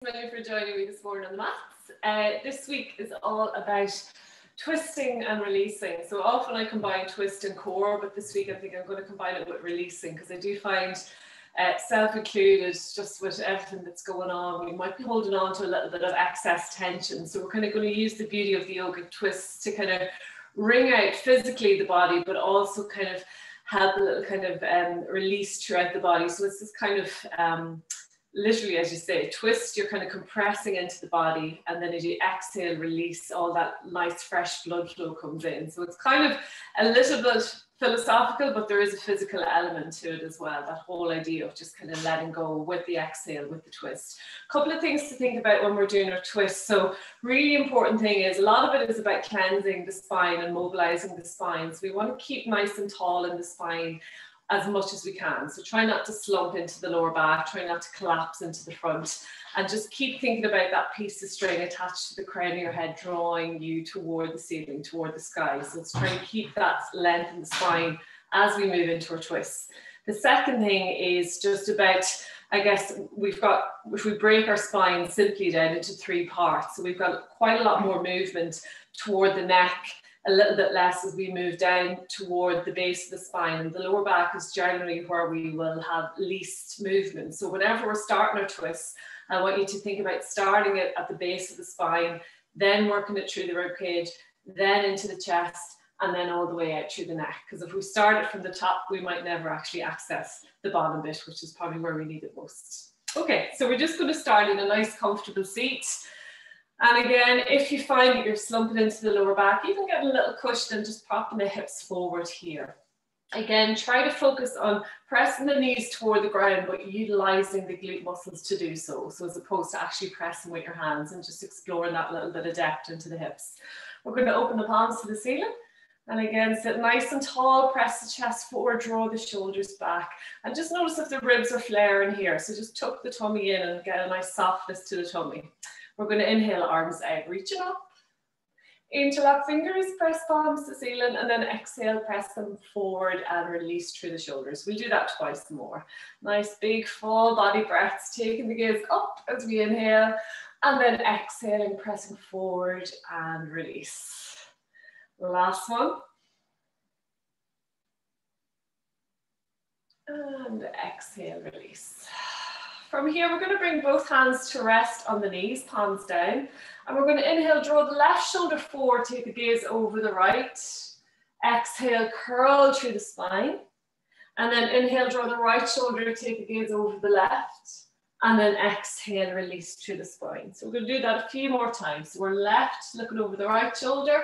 Thanks for joining me this morning on the mats. This week is all about twisting and releasing. So often I combine twist and core, but this week I think I'm going to combine it with releasing because I do find self-included, just with everything that's going on, we might be holding on to a little bit of excess tension. So we're kind of going to use the beauty of the yogic twists to kind of wring out physically the body, but also kind of help a little kind of release throughout the body. So it's this kind of literally, as you say, twist, you're kind of compressing into the body, and then as you exhale, release, all that nice fresh blood flow comes in. So it's kind of a little bit philosophical, but there is a physical element to it as well, that whole idea of just kind of letting go with the exhale, with the twist. A couple of things to think about when we're doing our twist. So really important thing is, a lot of it is about cleansing the spine and mobilizing the spine. So we want to keep nice and tall in the spine as much as we can. So try not to slump into the lower back, try not to collapse into the front, and just keep thinking about that piece of string attached to the crown of your head, drawing you toward the ceiling, toward the sky. So let's try and keep that length in the spine as we move into our twists. The second thing is just about, I guess, if we break our spine simply down into three parts, so we've got quite a lot more movement toward the neck, a little bit less as we move down toward the base of the spine. And the lower back is generally where we will have least movement. So whenever we're starting our twists, I want you to think about starting it at the base of the spine, then working it through the rib cage, then into the chest, and then all the way out through the neck. Because if we start it from the top, we might never actually access the bottom bit, which is probably where we need it most. Okay, so we're just going to start in a nice comfortable seat. And again, if you find that you're slumping into the lower back, even getting a little cushion and just propping the hips forward here. Again, try to focus on pressing the knees toward the ground, but utilizing the glute muscles to do so. So as opposed to actually pressing with your hands, and just exploring that little bit of depth into the hips. We're going to open the palms to the ceiling. And again, sit nice and tall, press the chest forward, draw the shoulders back. And just notice if the ribs are flaring here. So just tuck the tummy in and get a nice softness to the tummy. We're going to inhale, arms out, reaching up. Interlock fingers, press palms to ceiling, and then exhale, press them forward and release through the shoulders. We'll do that twice more. Nice big full body breaths, taking the gaze up as we inhale, and then exhaling, pressing forward and release. Last one. And exhale, release. From here, we're going to bring both hands to rest on the knees, palms down. And we're going to inhale, draw the left shoulder forward, take the gaze over the right. Exhale, curl through the spine. And then inhale, draw the right shoulder, take the gaze over the left. And then exhale, release through the spine. So we're going to do that a few more times. So we're left, looking over the right shoulder.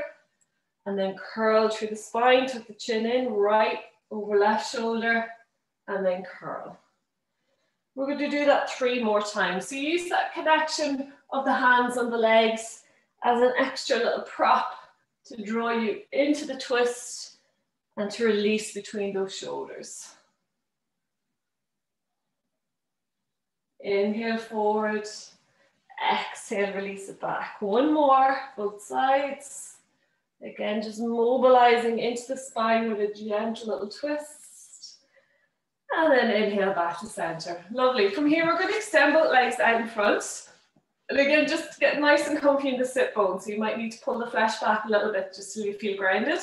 And then curl through the spine, tuck the chin in, right over left shoulder. And then curl. We're going to do that 3 more times. So use that connection of the hands and the legs as an extra little prop to draw you into the twist and to release between those shoulders. Inhale forward, exhale, release it back. 1 more, both sides. Again, just mobilizing into the spine with a gentle little twist. And then inhale back to center. Lovely. From here, we're going to extend both legs out in front. And again, just get nice and comfy in the sit bone. So you might need to pull the flesh back a little bit just so you feel grounded.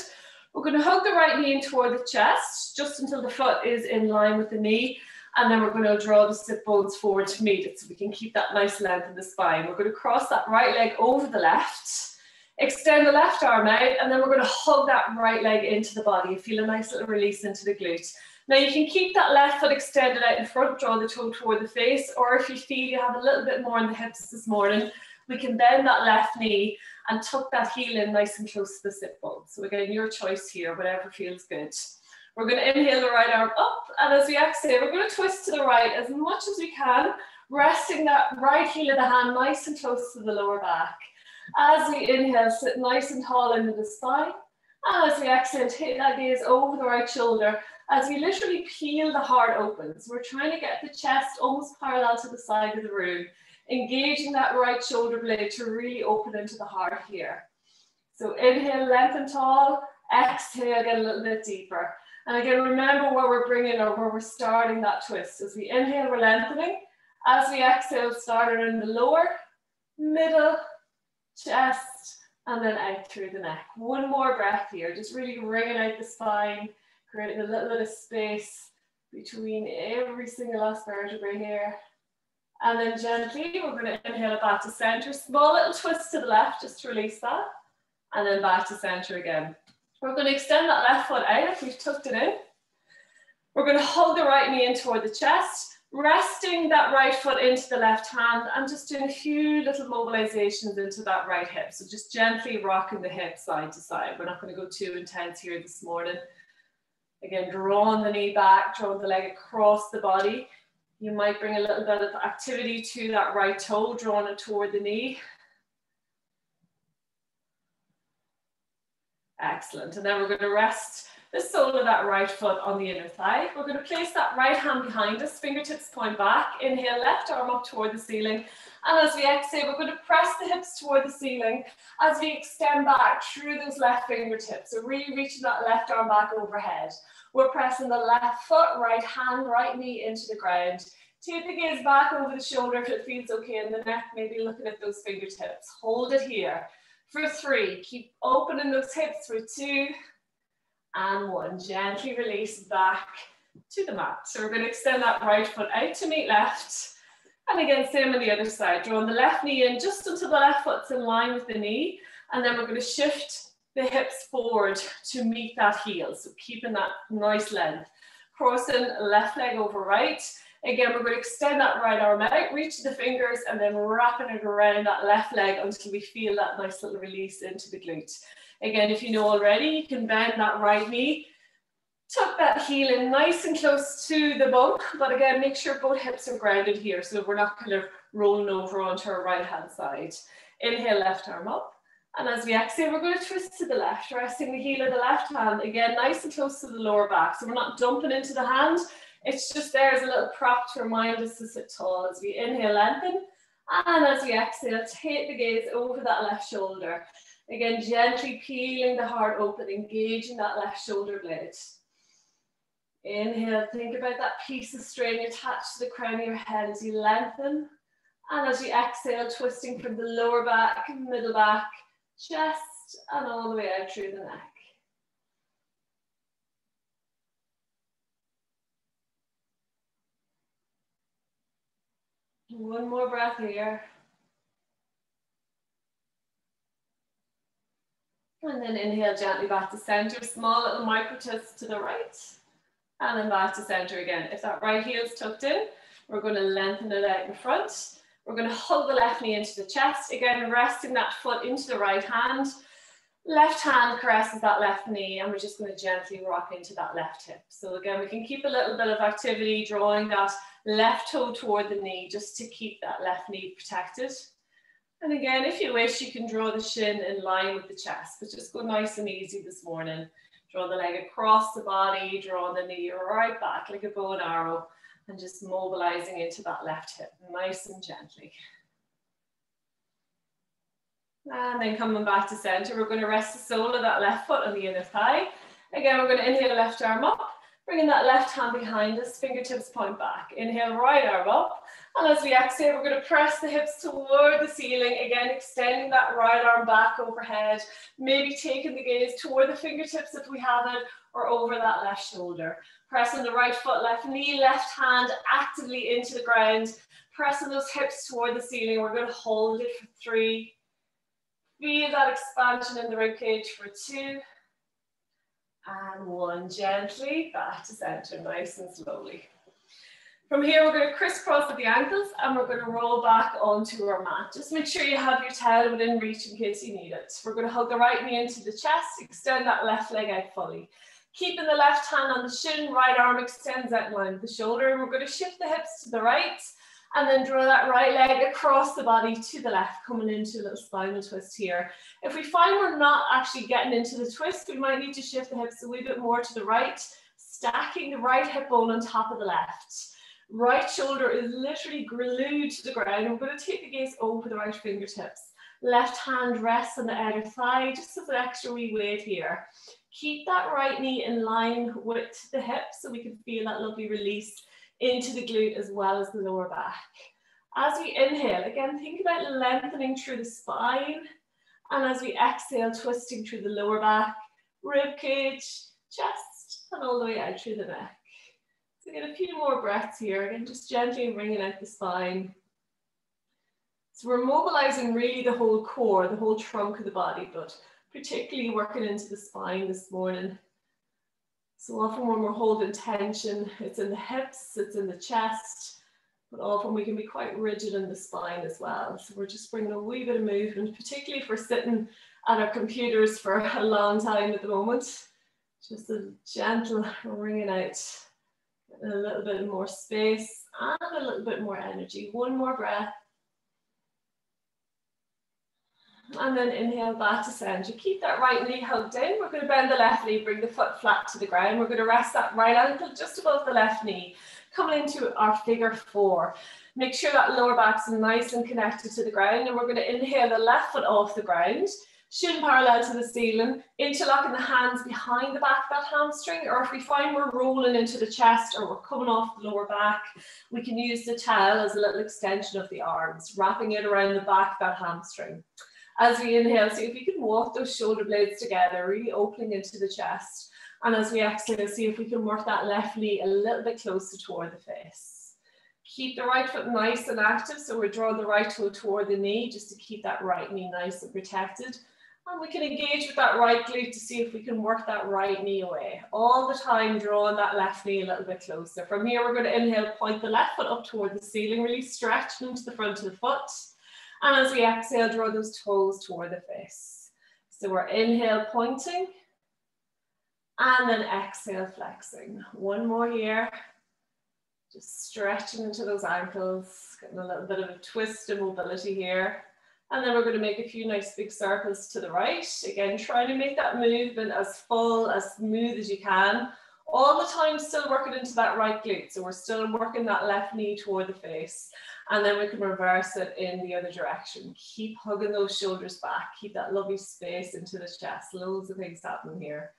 We're going to hug the right knee in toward the chest, just until the foot is in line with the knee. And then we're going to draw the sit bones forward to meet it so we can keep that nice length in the spine. We're going to cross that right leg over the left. Extend the left arm out. And then we're going to hug that right leg into the body. Feel a nice little release into the glute. Now you can keep that left foot extended out in front, draw the toe toward the face, or if you feel you have a little bit more in the hips this morning, we can bend that left knee and tuck that heel in nice and close to the sit bone. So again, your choice here, whatever feels good. We're going to inhale the right arm up, and as we exhale, we're going to twist to the right as much as we can, resting that right heel of the hand nice and close to the lower back. As we inhale, sit nice and tall into the spine, and as we exhale, take that gaze over the right shoulder, as we literally peel the heart open. So we're trying to get the chest almost parallel to the side of the room, engaging that right shoulder blade to really open into the heart here. So inhale, lengthen tall, exhale, get a little bit deeper. And again, remember where we're bringing or where we're starting that twist. As we inhale, we're lengthening. As we exhale, start in the lower, middle, chest, and then out through the neck. One more breath here, just really wringing out the spine, creating a little bit of space between every single last vertebrae here. And then gently, we're going to inhale it back to center. Small little twist to the left, just to release that. And then back to center again. We're going to extend that left foot out if we've tucked it in. We're going to hug the right knee in toward the chest, resting that right foot into the left hand and just doing a few little mobilizations into that right hip. So just gently rocking the hip side to side. We're not going to go too intense here this morning. Again, drawing the knee back, drawing the leg across the body. You might bring a little bit of activity to that right toe, drawing it toward the knee. Excellent. And then we're going to rest the sole of that right foot on the inner thigh. We're going to place that right hand behind us, fingertips point back. Inhale, left arm up toward the ceiling. And as we exhale, we're going to press the hips toward the ceiling as we extend back through those left fingertips. So really reaching that left arm back overhead. We're pressing the left foot, right hand, right knee into the ground. Take the gaze back over the shoulder if it feels okay in the neck, maybe looking at those fingertips. Hold it here for 3. Keep opening those hips for 2 and 1. Gently release back to the mat. So we're going to extend that right foot out to meet left. And again, same on the other side. Drawing the left knee in just until the left foot's in line with the knee. And then we're going to shift the hips forward to meet that heel. So keeping that nice length. Crossing left leg over right. Again, we're going to extend that right arm out, reach the fingers, and then wrapping it around that left leg until we feel that nice little release into the glute. Again, if you know already, you can bend that right knee, tuck that heel in nice and close to the bump, but again, make sure both hips are grounded here so we're not kind of rolling over onto our right hand side. Inhale, left arm up. And as we exhale, we're going to twist to the left, resting the heel of the left hand, again, nice and close to the lower back. So we're not dumping into the hand. It's just there as a little prop to remind us to sit tall. As we inhale, lengthen. And as we exhale, take the gaze over that left shoulder. Again, gently peeling the heart open, engaging that left shoulder blade. Inhale, think about that piece of string attached to the crown of your head as you lengthen. And as you exhale, twisting from the lower back, middle back, chest, and all the way out through the neck. One more breath here. And then inhale gently back to center, small little micro twists to the right. And then back to center again. If that right heel's tucked in, we're going to lengthen it out in front. We're going to hug the left knee into the chest. Again, resting that foot into the right hand. Left hand caresses that left knee, and we're just going to gently rock into that left hip. So again, we can keep a little bit of activity, drawing that left toe toward the knee just to keep that left knee protected. And again, if you wish, you can draw the shin in line with the chest, but just go nice and easy this morning. Draw the leg across the body, draw the knee right back like a bow and arrow, and just mobilizing into that left hip, nice and gently. And then coming back to center, we're going to rest the sole of that left foot on the inner thigh. Again, we're going to inhale, left arm up, bringing that left hand behind us, fingertips point back. Inhale, right arm up. And as we exhale, we're going to press the hips toward the ceiling. Again, extending that right arm back overhead. Maybe taking the gaze toward the fingertips if we have it, or over that left shoulder. Pressing the right foot, left knee, left hand actively into the ground. Pressing those hips toward the ceiling. We're going to hold it for 3. Feel that expansion in the ribcage for 2. And 1. Gently back to center, nice and slowly. From here, we're going to crisscross at the ankles and we're going to roll back onto our mat. Just make sure you have your towel within reach in case you need it. We're going to hug the right knee into the chest, extend that left leg out fully. Keeping the left hand on the shin, right arm extends out in line with the shoulder. And we're going to shift the hips to the right and then draw that right leg across the body to the left, coming into a little spinal twist here. If we find we're not actually getting into the twist, we might need to shift the hips a wee bit more to the right, stacking the right hip bone on top of the left. Right shoulder is literally glued to the ground. We're going to take the gaze over the right fingertips. Left hand rests on the outer thigh, just as an extra wee weight here. Keep that right knee in line with the hip so we can feel that lovely release into the glute as well as the lower back. As we inhale, again, think about lengthening through the spine. And as we exhale, twisting through the lower back, rib cage, chest, and all the way out through the neck. So get a few more breaths here, again, just gently wringing out the spine. So we're mobilizing really the whole core, the whole trunk of the body, but particularly working into the spine this morning. So often when we're holding tension, it's in the hips, it's in the chest, but often we can be quite rigid in the spine as well. So we're just bringing a wee bit of movement, particularly if we're sitting at our computers for a long time at the moment. Just a gentle wringing out, a little bit more space and a little bit more energy. One more breath. And then inhale back to center. Keep that right knee hugged in. We're going to bend the left knee, bring the foot flat to the ground. We're going to rest that right ankle just above the left knee. Coming into our figure four. Make sure that lower back's nice and connected to the ground. And we're going to inhale the left foot off the ground. Shin parallel to the ceiling. Interlocking the hands behind the back of that hamstring. Or if we find we're rolling into the chest or we're coming off the lower back, we can use the towel as a little extension of the arms, wrapping it around the back of that hamstring. As we inhale, see if we can walk those shoulder blades together, really opening into the chest. And as we exhale, see if we can work that left knee a little bit closer toward the face. Keep the right foot nice and active, so we're drawing the right toe toward the knee, just to keep that right knee nice and protected. And we can engage with that right glute to see if we can work that right knee away. All the time drawing that left knee a little bit closer. From here, we're going to inhale, point the left foot up toward the ceiling, really stretching into the front of the foot. And as we exhale, draw those toes toward the face. So we're inhale, pointing, and then exhale, flexing. One more here. Just stretching into those ankles, getting a little bit of a twist and mobility here. And then we're going to make a few nice big circles to the right. Again, trying to make that movement as full, as smooth as you can. All the time still working into that right glute. So we're still working that left knee toward the face. And then we can reverse it in the other direction. Keep hugging those shoulders back. Keep that lovely space into the chest. Loads of things happening here.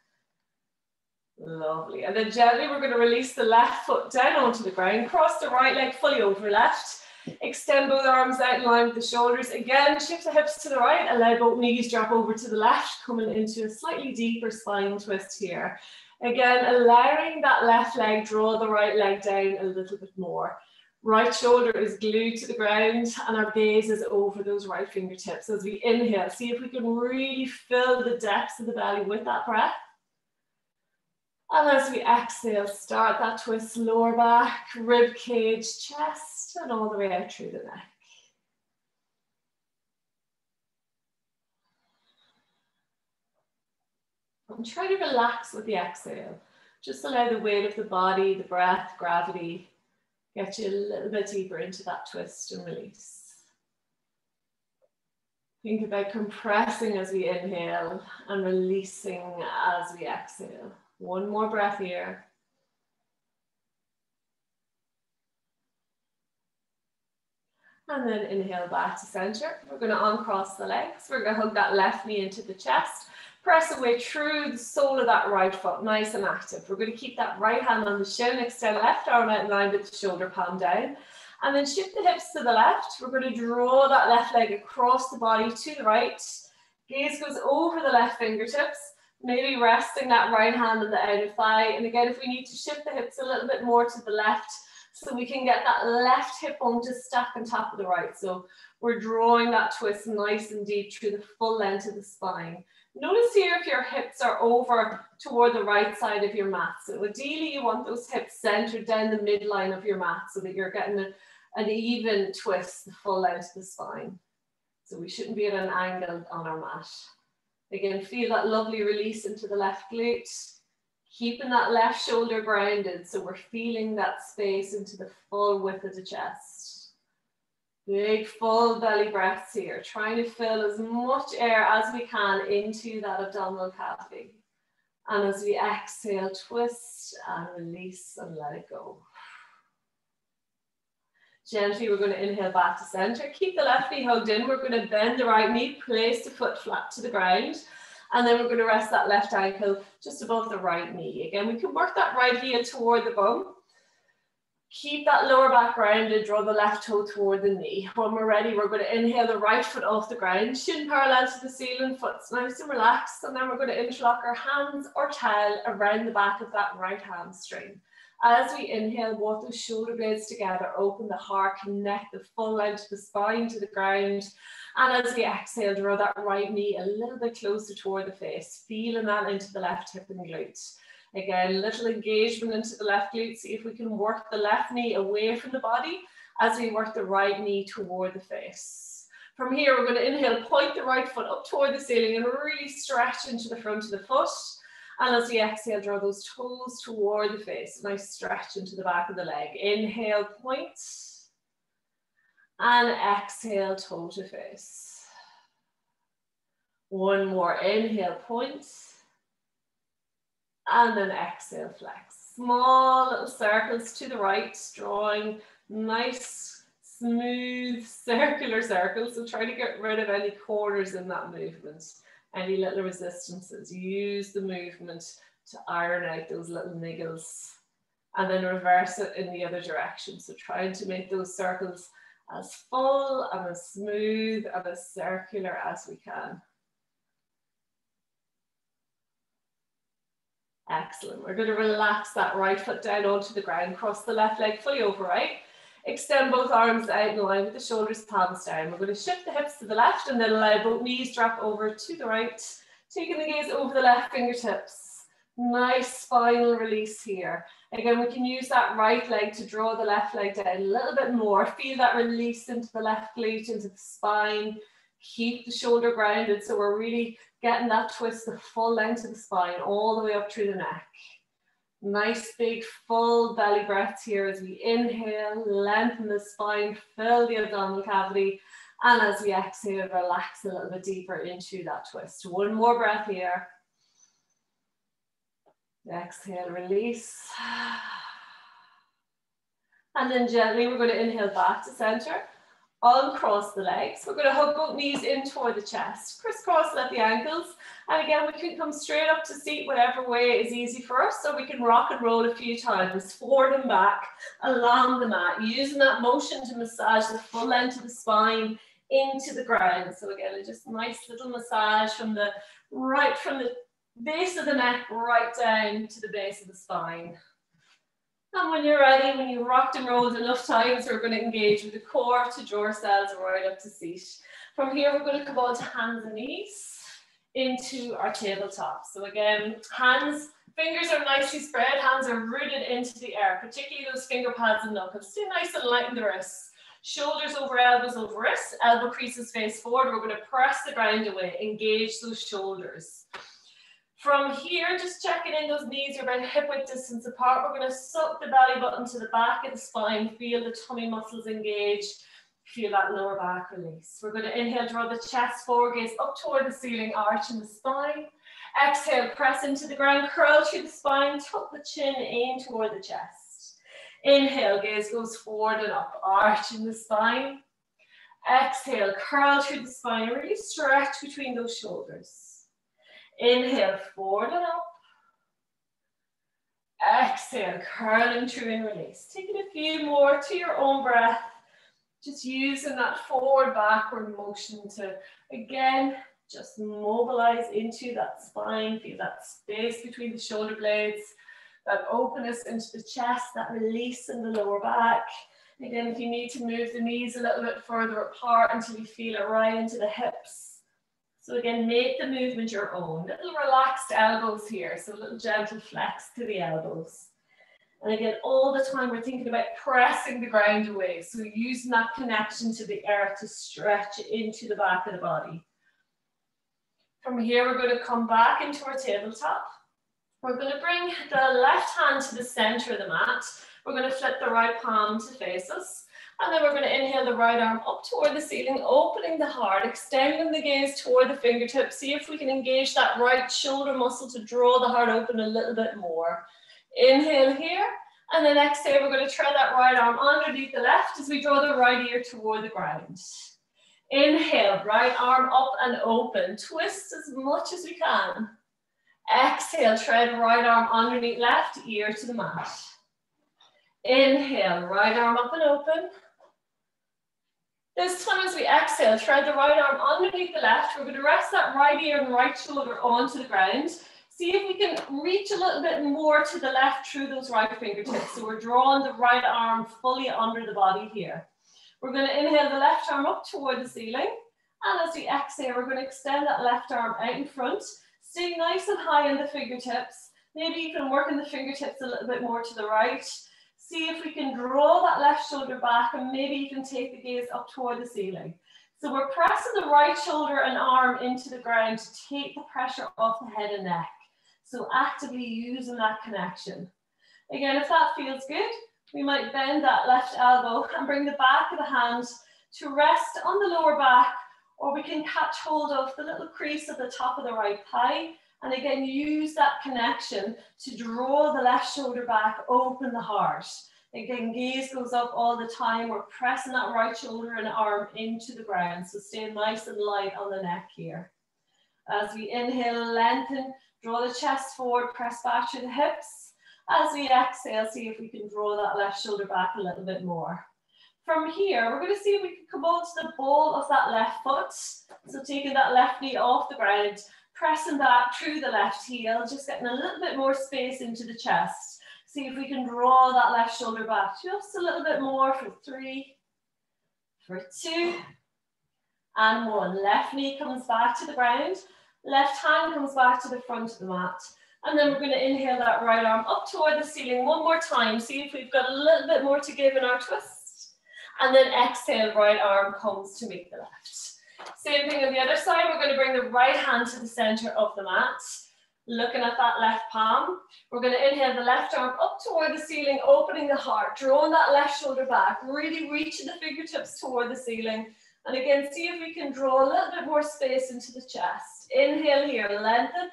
Lovely. And then gently we're going to release the left foot down onto the ground. Cross the right leg fully over left. Extend both arms out in line with the shoulders. Again, shift the hips to the right. Allow both knees drop over to the left. Coming into a slightly deeper spinal twist here. Again, allowing that left leg draw the right leg down a little bit more. Right shoulder is glued to the ground and our gaze is over those right fingertips. As we inhale, see if we can really fill the depths of the belly with that breath. And as we exhale, start that twist, lower back, rib cage, chest, and all the way out through the neck. And try to relax with the exhale. Just allow the weight of the body, the breath, gravity, get you a little bit deeper into that twist and release. Think about compressing as we inhale and releasing as we exhale. One more breath here. And then inhale back to center. We're going to uncross the legs. We're going to hug that left knee into the chest. Press away through the sole of that right foot, nice and active. We're going to keep that right hand on the shin, extend left arm out in line with the shoulder palm down. And then shift the hips to the left. We're going to draw that left leg across the body to the right. Gaze goes over the left fingertips, maybe resting that right hand on the outer thigh. And again, if we need to shift the hips a little bit more to the left, so we can get that left hip bone to stack on top of the right. So we're drawing that twist nice and deep through the full length of the spine. Notice here if your hips are over toward the right side of your mat. So ideally you want those hips centered down the midline of your mat so that you're getting an even twist, the full length of the spine. So we shouldn't be at an angle on our mat. Again, feel that lovely release into the left glute. Keeping that left shoulder grounded, so we're feeling that space into the full width of the chest. Big full belly breaths here, trying to fill as much air as we can into that abdominal cavity. And as we exhale, twist and release and let it go. Gently, we're going to inhale back to center. Keep the left knee hugged in. We're going to bend the right knee, place the foot flat to the ground. And then we're going to rest that left ankle just above the right knee. Again, we can work that right heel toward the bum. Keep that lower back grounded, draw the left toe toward the knee. When we're ready, we're going to inhale the right foot off the ground, shin parallel to the ceiling, foot's nice and relaxed, and then we're going to interlock our hands or towel around the back of that right hamstring. As we inhale, walk those shoulder blades together, open the heart, connect the full length of the spine to the ground. And as we exhale, draw that right knee a little bit closer toward the face, feeling that into the left hip and glute. Again, little engagement into the left glute. See if we can work the left knee away from the body as we work the right knee toward the face. From here, we're going to inhale, point the right foot up toward the ceiling and really stretch into the front of the foot. And as we exhale, draw those toes toward the face. Nice stretch into the back of the leg. Inhale, point. And exhale, toe to face. One more. Inhale, point. And then exhale, flex. Small little circles to the right, drawing nice, smooth, circular circles. So try to get rid of any corners in that movement, any little resistances. Use the movement to iron out those little niggles and then reverse it in the other direction. So trying to make those circles as full and as smooth and as circular as we can. Excellent. We're going to relax that right foot down onto the ground, cross the left leg fully over right. Extend both arms out in line with the shoulders, palms down. We're going to shift the hips to the left and then allow both knees drop over to the right. Taking the gaze over the left fingertips. Nice spinal release here. Again, we can use that right leg to draw the left leg down a little bit more. Feel that release into the left glute, into the spine. Keep the shoulder grounded so we're really getting that twist the full length of the spine all the way up through the neck. Nice big full belly breaths here as we inhale, lengthen the spine, fill the abdominal cavity, and as we exhale, relax a little bit deeper into that twist. One more breath here. Exhale, release. And then gently we're going to inhale back to center. Uncross the legs. We're going to hug both knees in toward the chest. Crisscross at the ankles. And again, we can come straight up to seat, whatever way is easy for us. So we can rock and roll a few times, forward and back, along the mat, using that motion to massage the full length of the spine into the ground. So again, just a nice little massage from the base of the neck right down to the base of the spine. And when you're ready, when you've rocked and rolled enough times, we're going to engage with the core to draw ourselves right up to seat. From here, we're going to come on to hands and knees into our tabletop. So again, fingers are nicely spread, hands are rooted into the air, particularly those finger pads and knuckles. Stay nice and light in the wrists. Shoulders over elbows over wrists, elbow creases face forward. We're going to press the ground away, engage those shoulders. From here, just checking in, those knees are about hip width distance apart. We're going to suck the belly button to the back of the spine, feel the tummy muscles engage, feel that lower back release. We're going to inhale, draw the chest forward, gaze up toward the ceiling, arch in the spine. Exhale, press into the ground, curl through the spine, tuck the chin in toward the chest. Inhale, gaze goes forward and up, arch in the spine. Exhale, curl through the spine, really stretch between those shoulders. Inhale, forward and up. Exhale, curling through and release. Taking a few more to your own breath. Just using that forward, backward motion to, again, just mobilize into that spine. Feel that space between the shoulder blades, that openness into the chest, that release in the lower back. Again, if you need to move the knees a little bit further apart until you feel it right into the hips. So again, make the movement your own. Little relaxed elbows here, so a little gentle flex to the elbows. And again, all the time we're thinking about pressing the ground away. So using that connection to the earth to stretch into the back of the body. From here, we're going to come back into our tabletop. We're going to bring the left hand to the center of the mat. We're going to flip the right palm to face us. And then we're going to inhale the right arm up toward the ceiling, opening the heart, extending the gaze toward the fingertips. See if we can engage that right shoulder muscle to draw the heart open a little bit more. Inhale here, and then exhale, we're going to tread that right arm underneath the left as we draw the right ear toward the ground. Inhale, right arm up and open. Twist as much as we can. Exhale, tread right arm underneath left ear to the mat. Inhale, right arm up and open. This time as we exhale, thread the right arm underneath the left. We're going to rest that right ear and right shoulder onto the ground. See if we can reach a little bit more to the left through those right fingertips. So we're drawing the right arm fully under the body here. We're going to inhale the left arm up toward the ceiling. And as we exhale, we're going to extend that left arm out in front. Stay nice and high in the fingertips. Maybe even working the fingertips a little bit more to the right. See if we can draw that left shoulder back and maybe even take the gaze up toward the ceiling. So we're pressing the right shoulder and arm into the ground to take the pressure off the head and neck. So actively using that connection. Again, if that feels good, we might bend that left elbow and bring the back of the hand to rest on the lower back, or we can catch hold of the little crease at the top of the right thigh. And again, use that connection to draw the left shoulder back, open the heart. Again, gaze goes up all the time. We're pressing that right shoulder and arm into the ground. So stay nice and light on the neck here. As we inhale, lengthen, draw the chest forward, press back through the hips. As we exhale, see if we can draw that left shoulder back a little bit more. From here, we're going to see if we can come on to the ball of that left foot. So taking that left knee off the ground, pressing back through the left heel, just getting a little bit more space into the chest. See if we can draw that left shoulder back just a little bit more for 3, for 2, and 1. Left knee comes back to the ground. Left hand comes back to the front of the mat. And then we're going to inhale that right arm up toward the ceiling one more time. See if we've got a little bit more to give in our twist. And then exhale, right arm comes to meet the left. Same thing on the other side. We're going to bring the right hand to the center of the mat. Looking at that left palm. We're going to inhale the left arm up toward the ceiling, opening the heart, drawing that left shoulder back, really reaching the fingertips toward the ceiling. And again, see if we can draw a little bit more space into the chest. Inhale here, lengthen.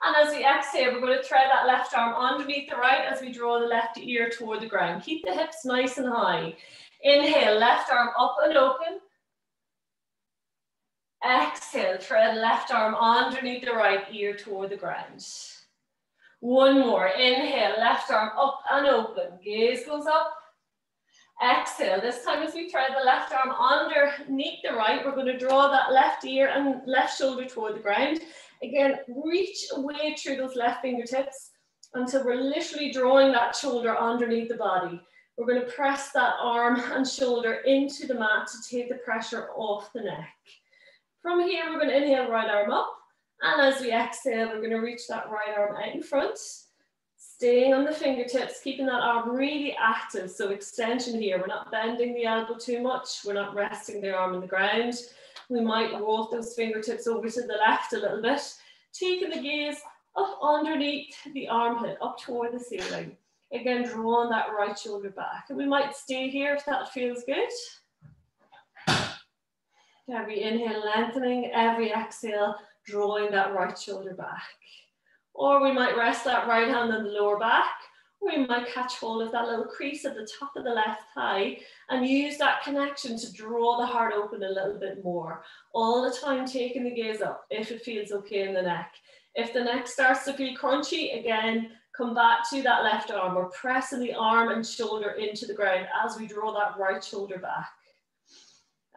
And as we exhale, we're going to thread that left arm underneath the right as we draw the left ear toward the ground. Keep the hips nice and high. Inhale, left arm up and open. Exhale, thread left arm underneath the right ear toward the ground. One more. Inhale, left arm up and open. Gaze goes up. Exhale. This time as we thread the left arm underneath the right, we're going to draw that left ear and left shoulder toward the ground. Again, reach away through those left fingertips until we're literally drawing that shoulder underneath the body. We're going to press that arm and shoulder into the mat to take the pressure off the neck. From here, we're going to inhale, right arm up. And as we exhale, we're going to reach that right arm out in front. Staying on the fingertips, keeping that arm really active. So extension here. We're not bending the elbow too much. We're not resting the arm on the ground. We might walk those fingertips over to the left a little bit. Taking the gaze up underneath the armpit, up toward the ceiling. Again, drawing that right shoulder back. And we might stay here if that feels good. Every inhale, lengthening. Every exhale, drawing that right shoulder back. Or we might rest that right hand on the lower back. Or we might catch hold of that little crease at the top of the left thigh and use that connection to draw the heart open a little bit more. All the time taking the gaze up if it feels okay in the neck. If the neck starts to feel crunchy, again, come back to that left arm. We're pressing the arm and shoulder into the ground as we draw that right shoulder back.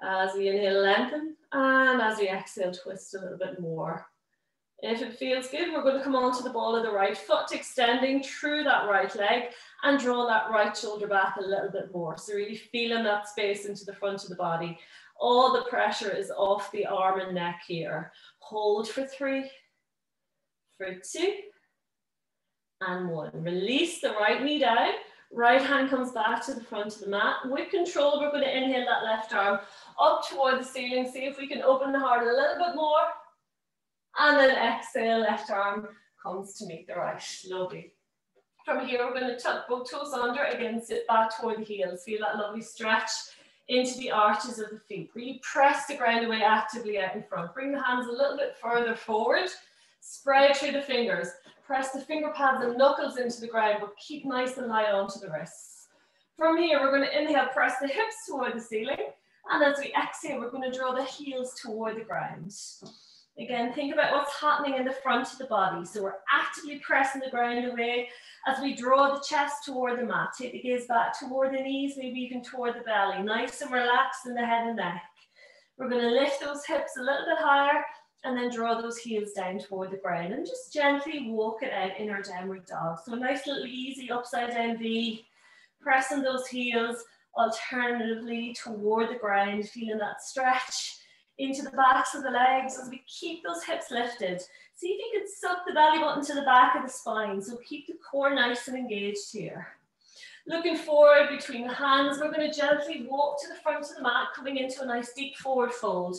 As we inhale, lengthen, and as we exhale, twist a little bit more. If it feels good, we're going to come onto the ball of the right foot, extending through that right leg and draw that right shoulder back a little bit more. So really feeling that space into the front of the body. All the pressure is off the arm and neck here. Hold for 3, for 2, and 1. Release the right knee down. Right hand comes back to the front of the mat. With control, we're going to inhale that left arm up toward the ceiling. See if we can open the heart a little bit more. And then exhale, left arm comes to meet the right. Lovely. From here, we're going to tuck both toes under. Again, sit back toward the heels. Feel that lovely stretch into the arches of the feet. Really press the ground away actively out in front. Bring the hands a little bit further forward. Spread through the fingers. Press the finger pads and knuckles into the ground, but keep nice and light onto the wrists. From here, we're going to inhale, press the hips toward the ceiling. And as we exhale, we're going to draw the heels toward the ground. Again, think about what's happening in the front of the body. So we're actively pressing the ground away as we draw the chest toward the mat. Take the gaze back toward the knees, maybe even toward the belly. Nice and relaxed in the head and neck. We're going to lift those hips a little bit higher and then draw those heels down toward the ground and just gently walk it out in our downward dog. So a nice little easy upside down V, pressing those heels alternatively toward the ground, feeling that stretch into the backs of the legs as we keep those hips lifted. See if you can suck the belly button to the back of the spine. So keep the core nice and engaged here. Looking forward between the hands, we're going to gently walk to the front of the mat, coming into a nice deep forward fold.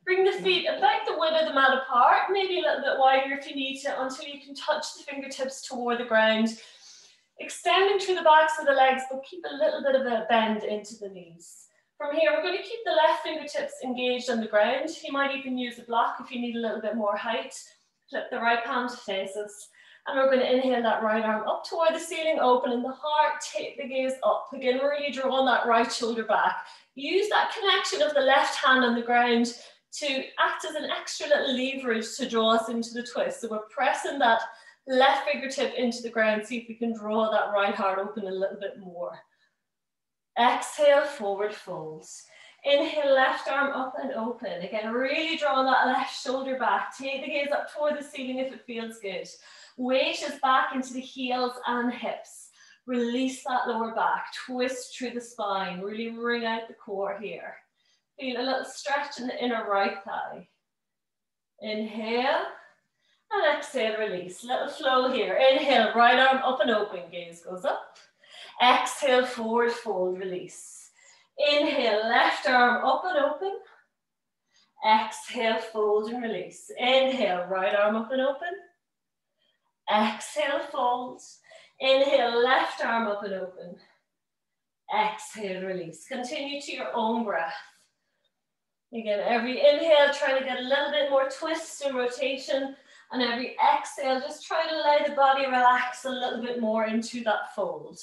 Bring the feet about the width of the mat apart, maybe a little bit wider if you need to, until you can touch the fingertips toward the ground. Extending through the backs of the legs, but keep a little bit of a bend into the knees. From here, we're going to keep the left fingertips engaged on the ground. You might even use a block if you need a little bit more height. Flip the right palm to face us. And we're going to inhale that right arm up toward the ceiling, opening the heart, take the gaze up. Again, really drawing that right shoulder back. Use that connection of the left hand on the ground to act as an extra little leverage to draw us into the twist. So we're pressing that left fingertip into the ground. See if we can draw that right heart open a little bit more. Exhale, forward folds. Inhale, left arm up and open. Again, really drawing that left shoulder back. Take the gaze up toward the ceiling if it feels good. Weight is back into the heels and hips. Release that lower back. Twist through the spine. Really wring out the core here. Feel a little stretch in the inner right thigh. Inhale. And exhale, release. Little flow here. Inhale, right arm up and open. Gaze goes up. Exhale, forward fold, release. Inhale, left arm up and open. Exhale, fold and release. Inhale, right arm up and open. Exhale, fold. Inhale, left arm up and open. Exhale, release. Continue to your own breath. Again, every inhale, trying to get a little bit more twist and rotation. And every exhale, just try to allow the body relax a little bit more into that fold.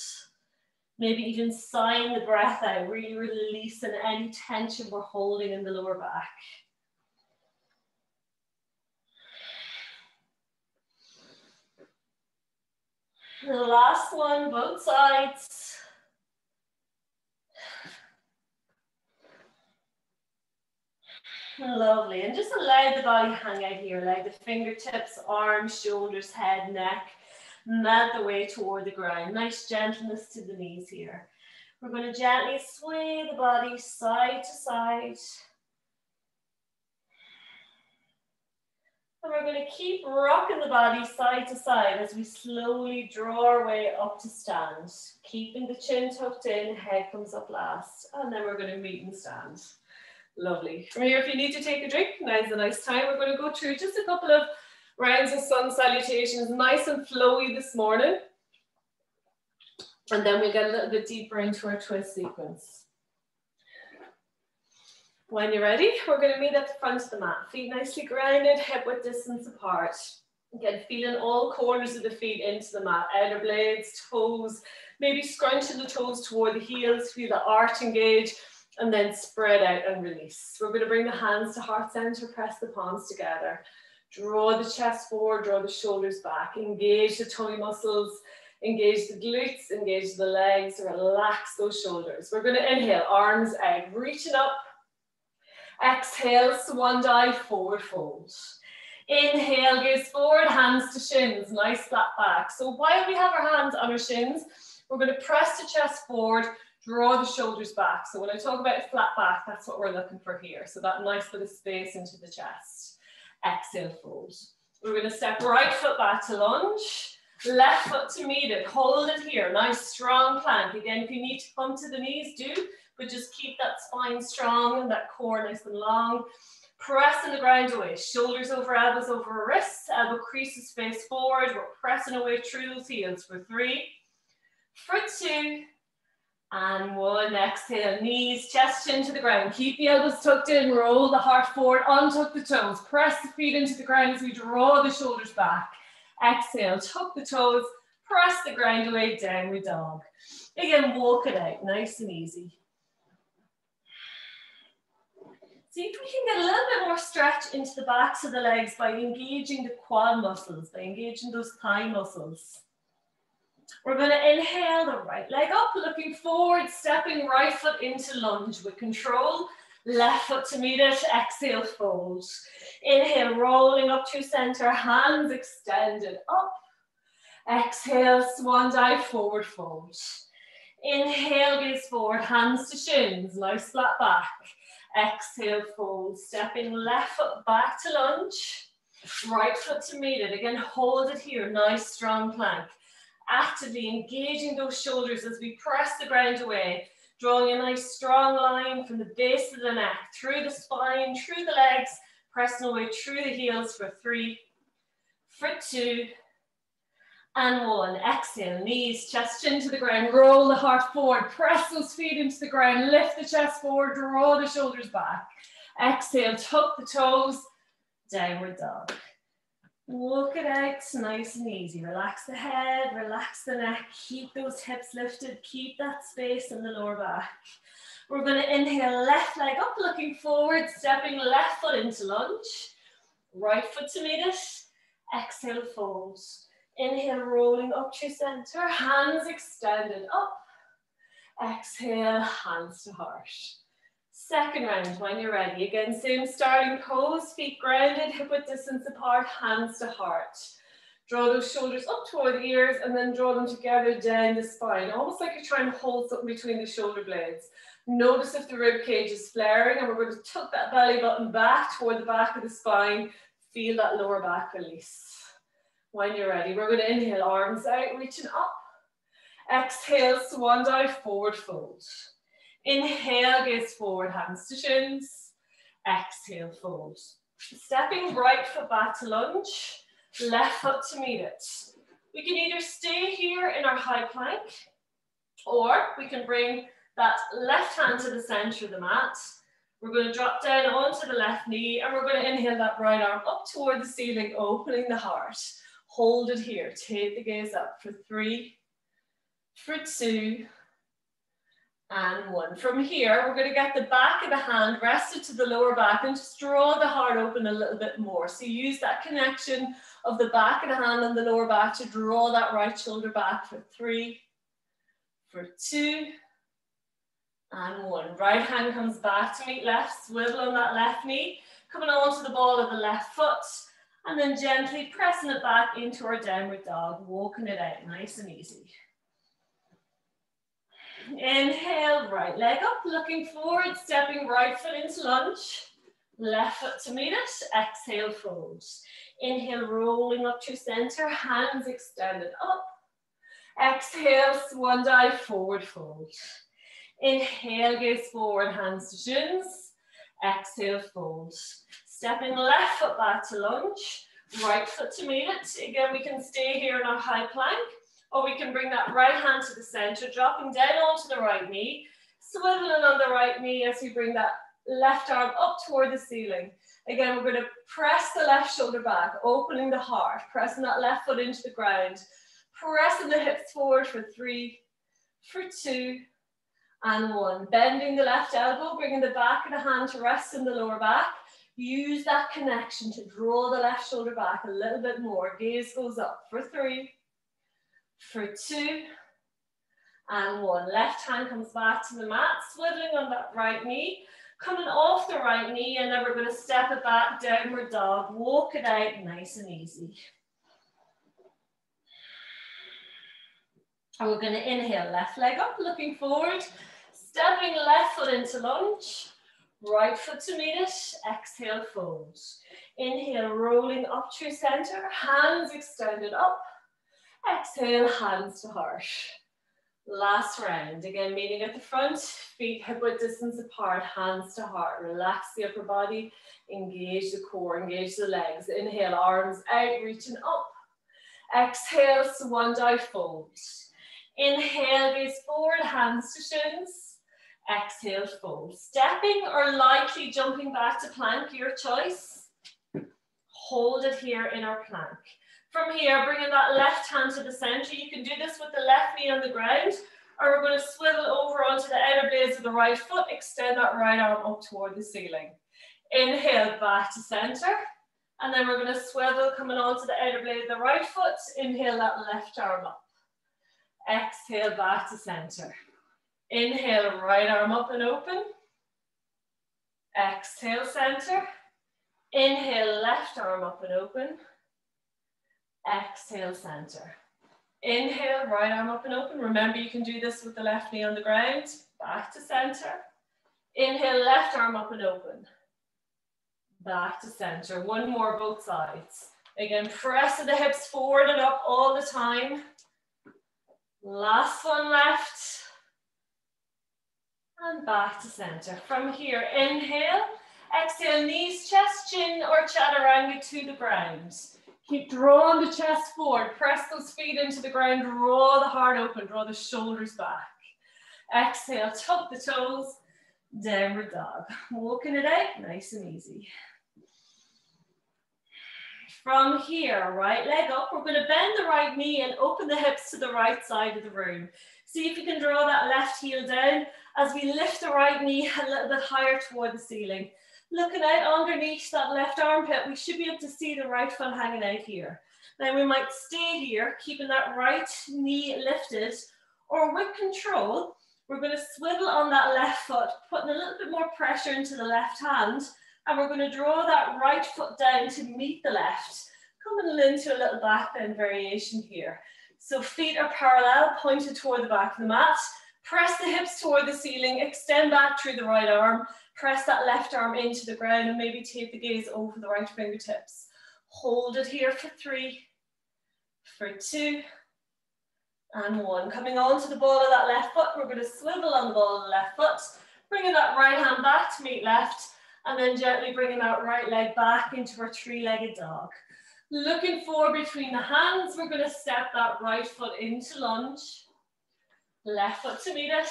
Maybe even sighing the breath out, really releasing any tension we're holding in the lower back. The last one, both sides. Lovely, and just allow the body hang out here, allow the fingertips, arms, shoulders, head, neck, melt the way toward the ground. Nice gentleness to the knees here. We're going to gently sway the body side to side. And we're going to keep rocking the body side to side as we slowly draw our way up to stand. Keeping the chin tucked in, head comes up last. And then we're going to meet and stand. Lovely. From here, if you need to take a drink, now's a nice time. We're going to go through just a couple of rounds of sun salutations, nice and flowy this morning. And then we'll get a little bit deeper into our twist sequence. When you're ready, we're going to meet at the front of the mat. Feet nicely grounded, hip width distance apart. Again, feeling all corners of the feet into the mat. Outer blades, toes, maybe scrunching the toes toward the heels. Feel the arch engage. And then spread out and release. We're going to bring the hands to heart center, press the palms together. Draw the chest forward, draw the shoulders back. Engage the tummy muscles, engage the glutes, engage the legs, relax those shoulders. We're going to inhale, arms out, reaching up. Exhale, swan dive, forward fold. Inhale, gaze forward, hands to shins, nice flat back. So while we have our hands on our shins, we're going to press the chest forward, draw the shoulders back. So when I talk about flat back, that's what we're looking for here. So that nice bit of space into the chest. Exhale, fold. We're going to step right foot back to lunge, left foot to meet it. Hold it here. Nice strong plank. Again, if you need to come to the knees, do, but just keep that spine strong and that core nice and long. Pressing the ground away. Shoulders over elbows over wrists. Elbow creases face forward. We're pressing away through those heels for 3, for 2, and 1. Exhale, knees, chest, chin to the ground. Keep the elbows tucked in, roll the heart forward, untuck the toes. Press the feet into the ground as we draw the shoulders back. Exhale, tuck the toes, press the ground away, downward dog. Again, walk it out, nice and easy. See if we can get a little bit more stretch into the backs of the legs by engaging the quad muscles, by engaging those thigh muscles. We're going to inhale the right leg up, looking forward, stepping right foot into lunge with control. Left foot to meet it, exhale, fold. Inhale, rolling up to center, hands extended up. Exhale, swan dive, forward fold. Inhale, gaze forward, hands to shins, nice flat back. Exhale, fold, stepping left foot back to lunge. Right foot to meet it. Again, hold it here, nice strong plank. Actively engaging those shoulders as we press the ground away. Drawing a nice strong line from the base of the neck, through the spine, through the legs, pressing away through the heels for 3, for 2, and 1. Exhale, knees, chest, chin to the ground, roll the heart forward, press those feet into the ground, lift the chest forward, draw the shoulders back. Exhale, tuck the toes, downward dog. Walk it out nice and easy. Relax the head, relax the neck, keep those hips lifted, keep that space in the lower back. We're going to inhale, left leg up, looking forward, stepping left foot into lunge. Right foot to meet it. Exhale, fold. Inhale, rolling up to center, hands extended up. Exhale, hands to heart. Second round, when you're ready. Again, same starting pose, feet grounded, hip width distance apart, hands to heart. Draw those shoulders up toward the ears and then draw them together down the spine, almost like you're trying to hold something between the shoulder blades. Notice if the rib cage is flaring, and we're going to tuck that belly button back toward the back of the spine. Feel that lower back release. When you're ready, we're going to inhale, arms out, reaching up. Exhale, swan dive, forward fold. Inhale, gaze forward, hands to shins. Exhale, fold. Stepping right foot back to lunge, left foot to meet it. We can either stay here in our high plank, or we can bring that left hand to the center of the mat. We're going to drop down onto the left knee, and we're going to inhale that right arm up toward the ceiling, opening the heart. Hold it here. Take the gaze up for 3, for 2, and 1. From here, we're going to get the back of the hand rested to the lower back and just draw the heart open a little bit more. So use that connection of the back of the hand and the lower back to draw that right shoulder back for 3, for 2, and 1. Right hand comes back to meet left, swivel on that left knee, coming onto the ball of the left foot, and then gently pressing it back into our downward dog, walking it out nice and easy. Inhale, right leg up, looking forward, stepping right foot into lunge. Left foot to meet it, exhale, fold. Inhale, rolling up to center, hands extended up. Exhale, swan dive, forward fold. Inhale, gaze forward, hands to shins. Exhale, fold. Stepping left foot back to lunge, right foot to meet it. Again, we can stay here in our high plank, or we can bring that right hand to the center, dropping down onto the right knee, swiveling on the right knee as we bring that left arm up toward the ceiling. Again, we're going to press the left shoulder back, opening the heart, pressing that left foot into the ground, pressing the hips forward for 3, for 2, and 1. Bending the left elbow, bringing the back of the hand to rest in the lower back. Use that connection to draw the left shoulder back a little bit more. Gaze goes up for 3, for 2, and 1. Left hand comes back to the mat, swiveling on that right knee, coming off the right knee, and then we're going to step it back, downward dog, walk it out nice and easy. And we're going to inhale, left leg up, looking forward, stepping left foot into lunge, right foot to meet it, exhale, fold. Inhale, rolling up to center, hands extended up. Exhale, hands to heart. Last round, again, meeting at the front, feet hip width distance apart, hands to heart. Relax the upper body, engage the core, engage the legs. Inhale, arms out, reaching up. Exhale, swan dive, fold. Inhale, gaze forward, hands to shins. Exhale, fold. Stepping or lightly jumping back to plank, your choice. Hold it here in our plank. From here, bringing that left hand to the center. You can do this with the left knee on the ground, or we're going to swivel over onto the outer blades of the right foot, extend that right arm up toward the ceiling. Inhale, back to center. And then we're going to swivel coming onto the outer blade of the right foot. Inhale that left arm up. Exhale, back to center. Inhale, right arm up and open. Exhale, center. Inhale, left arm up and open. Exhale, center. Inhale, right arm up and open. Remember, you can do this with the left knee on the ground. Back to center. Inhale, left arm up and open. Back to center. One more, both sides. Again, press the hips forward and up all the time. Last one left. And back to center. From here, inhale. Exhale, knees, chest, chin, or chaturanga to the ground. Keep drawing the chest forward. Press those feet into the ground. Draw the heart open. Draw the shoulders back. Exhale, tuck the toes. Downward dog. Walking it out, nice and easy. From here, right leg up. We're going to bend the right knee and open the hips to the right side of the room. See if you can draw that left heel down as we lift the right knee a little bit higher toward the ceiling. Looking out underneath that left armpit, we should be able to see the right foot hanging out here. Now we might stay here, keeping that right knee lifted, or with control, we're going to swivel on that left foot, putting a little bit more pressure into the left hand, and we're going to draw that right foot down to meet the left, coming into a little back bend variation here. So feet are parallel, pointed toward the back of the mat. Press the hips toward the ceiling, extend back through the right arm, press that left arm into the ground and maybe take the gaze over the right fingertips. Hold it here for 3, for 2, and 1. Coming onto the ball of that left foot, we're going to swivel on the ball of the left foot, bringing that right hand back to meet left, and then gently bringing that right leg back into our three-legged dog. Looking forward between the hands, we're going to step that right foot into lunge. Left foot to meet it.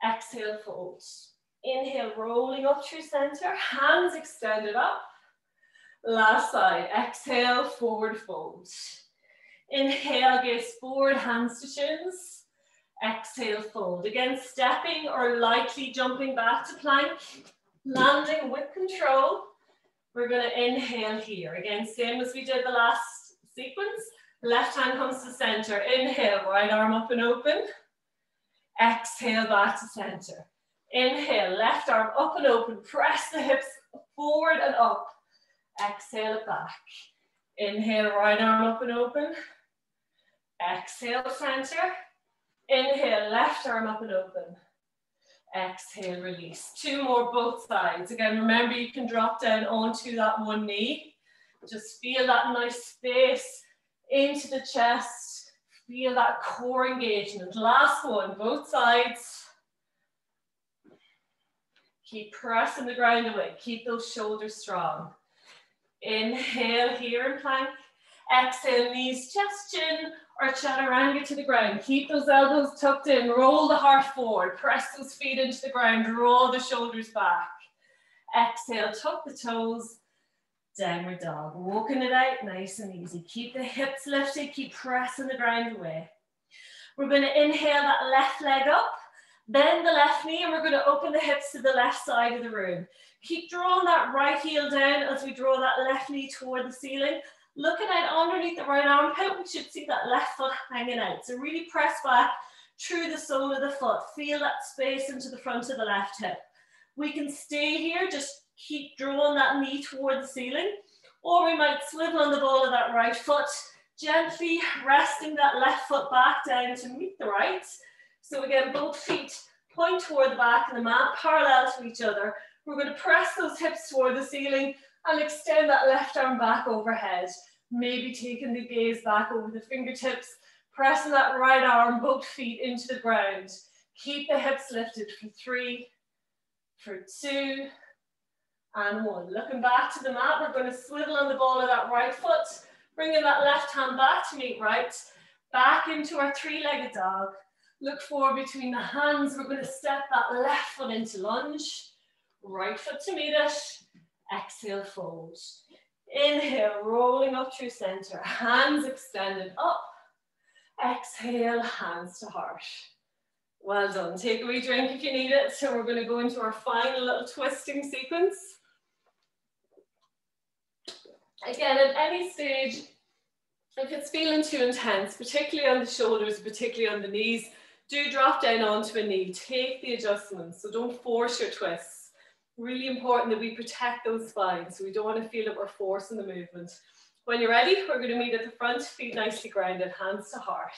Exhale, fold. Inhale, rolling up through center. Hands extended up. Last side. Exhale, forward fold. Inhale, gaze forward, hands to shins. Exhale, fold. Again, stepping or lightly jumping back to plank. Landing with control. We're going to inhale here. Again, same as we did the last sequence. Left hand comes to center. Inhale, right arm up and open. Exhale, back to center. Inhale, left arm up and open. Press the hips forward and up. Exhale it back. Inhale, right arm up and open. Exhale, center. Inhale, left arm up and open. Exhale, release. 2 more, both sides. Again, remember you can drop down onto that one knee. Just feel that nice space into the chest. Feel that core engagement. Last one, both sides. Keep pressing the ground away. Keep those shoulders strong. Inhale here in plank. Exhale, knees, chest, chin, or chaturanga to the ground. Keep those elbows tucked in. Roll the heart forward. Press those feet into the ground. Draw the shoulders back. Exhale, tuck the toes. Downward dog. Walking it out nice and easy. Keep the hips lifted. Keep pressing the ground away. We're going to inhale that left leg up. Bend the left knee and we're going to open the hips to the left side of the room. Keep drawing that right heel down as we draw that left knee toward the ceiling. Looking out underneath the right armpit, we should see that left foot hanging out. So really press back through the sole of the foot. Feel that space into the front of the left hip. We can stay here, just keep drawing that knee toward the ceiling. Or we might swivel on the ball of that right foot, gently resting that left foot back down to meet the right. So again, both feet point toward the back of the mat, parallel to each other. We're going to press those hips toward the ceiling and extend that left arm back overhead. Maybe taking the gaze back over the fingertips, pressing that right arm, both feet into the ground. Keep the hips lifted for 3, for 2, and 1. Looking back to the mat, we're going to swivel on the ball of that right foot, bringing that left hand back to meet right, back into our three-legged dog. Look forward between the hands. We're going to step that left foot into lunge, right foot to meet it. Exhale, fold. Inhale, rolling up through center. Hands extended up. Exhale, hands to heart. Well done. Take a wee drink if you need it. So we're going to go into our final little twisting sequence. Again, at any stage, if it's feeling too intense, particularly on the shoulders, particularly on the knees, do drop down onto a knee. Take the adjustments, so don't force your twists. Really important that we protect those spines, so we don't want to feel that we're forcing the movement. When you're ready, we're going to meet at the front, feet nicely grounded, hands to heart.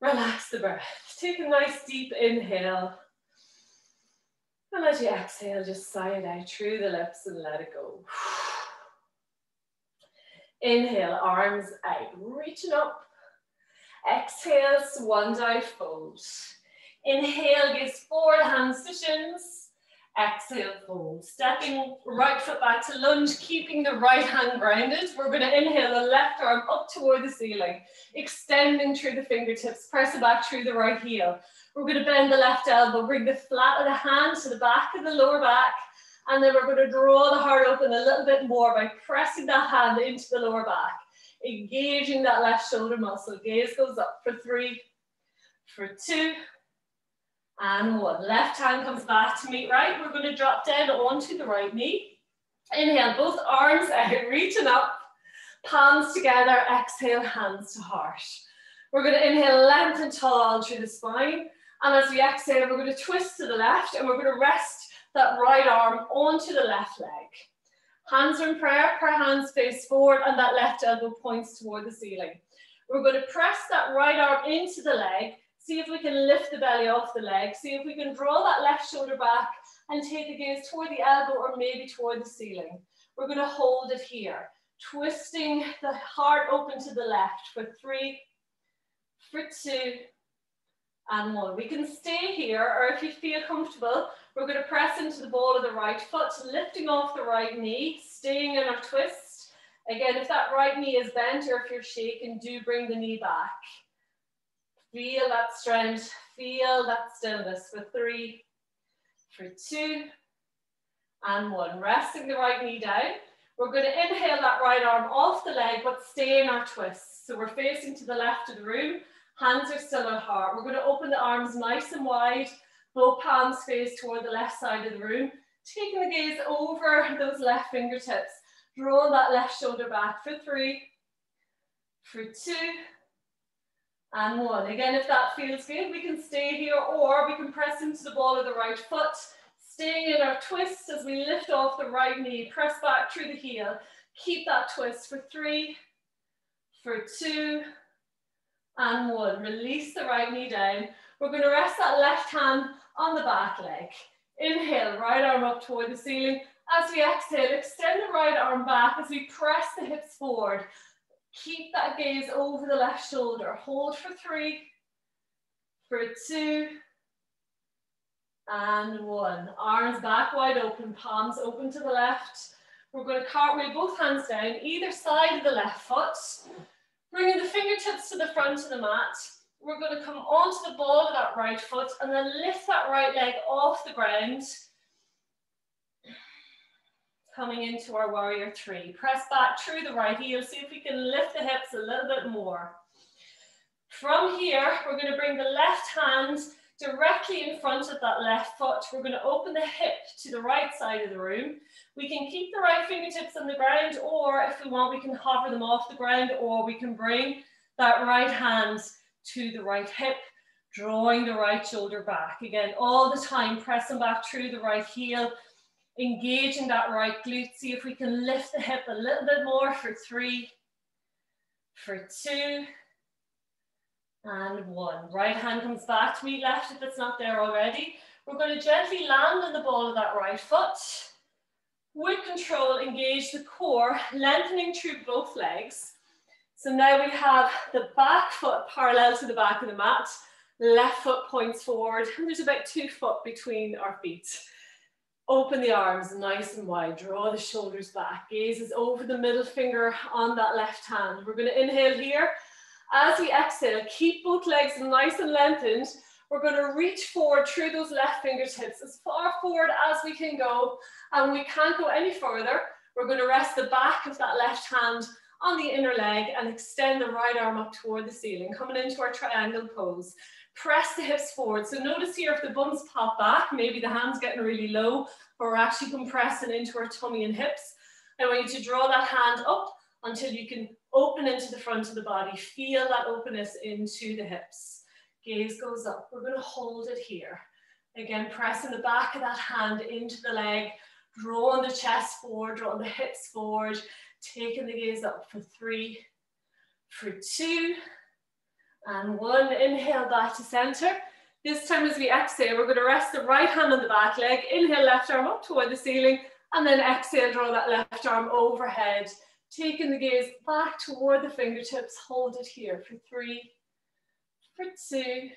Relax the breath. Take a nice deep inhale. And as you exhale, just sigh it out through the lips and let it go. Inhale, arms out, reaching up. Exhale, swan dive fold. Inhale, gaze forward, hands to shins. Exhale, fold. Stepping right foot back to lunge, keeping the right hand grounded. We're going to inhale the left arm up toward the ceiling, extending through the fingertips, press it back through the right heel. We're going to bend the left elbow, bring the flat of the hand to the back of the lower back, and then we're going to draw the heart open a little bit more by pressing that hand into the lower back, engaging that left shoulder muscle. Gaze goes up for 3, for 2, and 1. Left hand comes back to meet right. We're going to drop down onto the right knee. Inhale, both arms out, reaching up, palms together. Exhale, hands to heart. We're going to inhale, lengthen tall through the spine. And as we exhale, we're going to twist to the left and we're going to rest that right arm onto the left leg. Hands are in prayer, hands face forward, and that left elbow points toward the ceiling. We're going to press that right arm into the leg. See if we can lift the belly off the leg. See if we can draw that left shoulder back and take the gaze toward the elbow or maybe toward the ceiling. We're going to hold it here, twisting the heart open to the left for 3, for 2, and 1. We can stay here, or if you feel comfortable, we're going to press into the ball of the right foot, lifting off the right knee, staying in our twist. Again, if that right knee is bent or if you're shaking, do bring the knee back. Feel that strength, feel that stillness for 3, for 2, and 1. Resting the right knee down. We're going to inhale that right arm off the leg, but stay in our twist. So we're facing to the left of the room. Hands are still at heart. We're going to open the arms nice and wide. Both palms face toward the left side of the room. Taking the gaze over those left fingertips. Draw that left shoulder back for 3, for 2, and 1. Again, if that feels good, we can stay here or we can press into the ball of the right foot, staying in our twist as we lift off the right knee, press back through the heel. Keep that twist for 3, for 2, and 1. Release the right knee down. We're going to rest that left hand on the back leg. Inhale, right arm up toward the ceiling. As we exhale, extend the right arm back as we press the hips forward. Keep that gaze over the left shoulder. Hold for 3, for 2, and 1. Arms back wide open, palms open to the left. We're going to cartwheel both hands down, either side of the left foot. Bringing the fingertips to the front of the mat. We're going to come onto the ball of that right foot and then lift that right leg off the ground. Coming into our warrior 3. Press back through the right heel. See if we can lift the hips a little bit more. From here, we're going to bring the left hand directly in front of that left foot. We're going to open the hip to the right side of the room. We can keep the right fingertips on the ground, or if we want, we can hover them off the ground, or we can bring that right hand to the right hip, drawing the right shoulder back. Again, all the time, pressing back through the right heel, engaging that right glute. See if we can lift the hip a little bit more for 3, for 2, and 1. Right hand comes back to meet left if it's not there already. We're going to gently land on the ball of that right foot. With control, engage the core, lengthening through both legs. So now we have the back foot parallel to the back of the mat. Left foot points forward, and there's about 2 foot between our feet. Open the arms nice and wide, draw the shoulders back, gazes over the middle finger on that left hand. We're going to inhale here. As we exhale, keep both legs nice and lengthened. We're going to reach forward through those left fingertips as far forward as we can go. And when we can't go any further, we're going to rest the back of that left hand on the inner leg and extend the right arm up toward the ceiling, coming into our triangle pose. Press the hips forward. So notice here if the bums pop back, maybe the hand's getting really low, or we're actually compressing into our tummy and hips. I want you to draw that hand up until you can open into the front of the body. Feel that openness into the hips. Gaze goes up. We're going to hold it here. Again, pressing the back of that hand into the leg, drawing the chest forward, drawing the hips forward, taking the gaze up for 3, for 2, and 1. Inhale back to center. This time as we exhale, we're going to rest the right hand on the back leg. Inhale, left arm up toward the ceiling, and then exhale, draw that left arm overhead. Taking the gaze back toward the fingertips, hold it here for 3, for 2,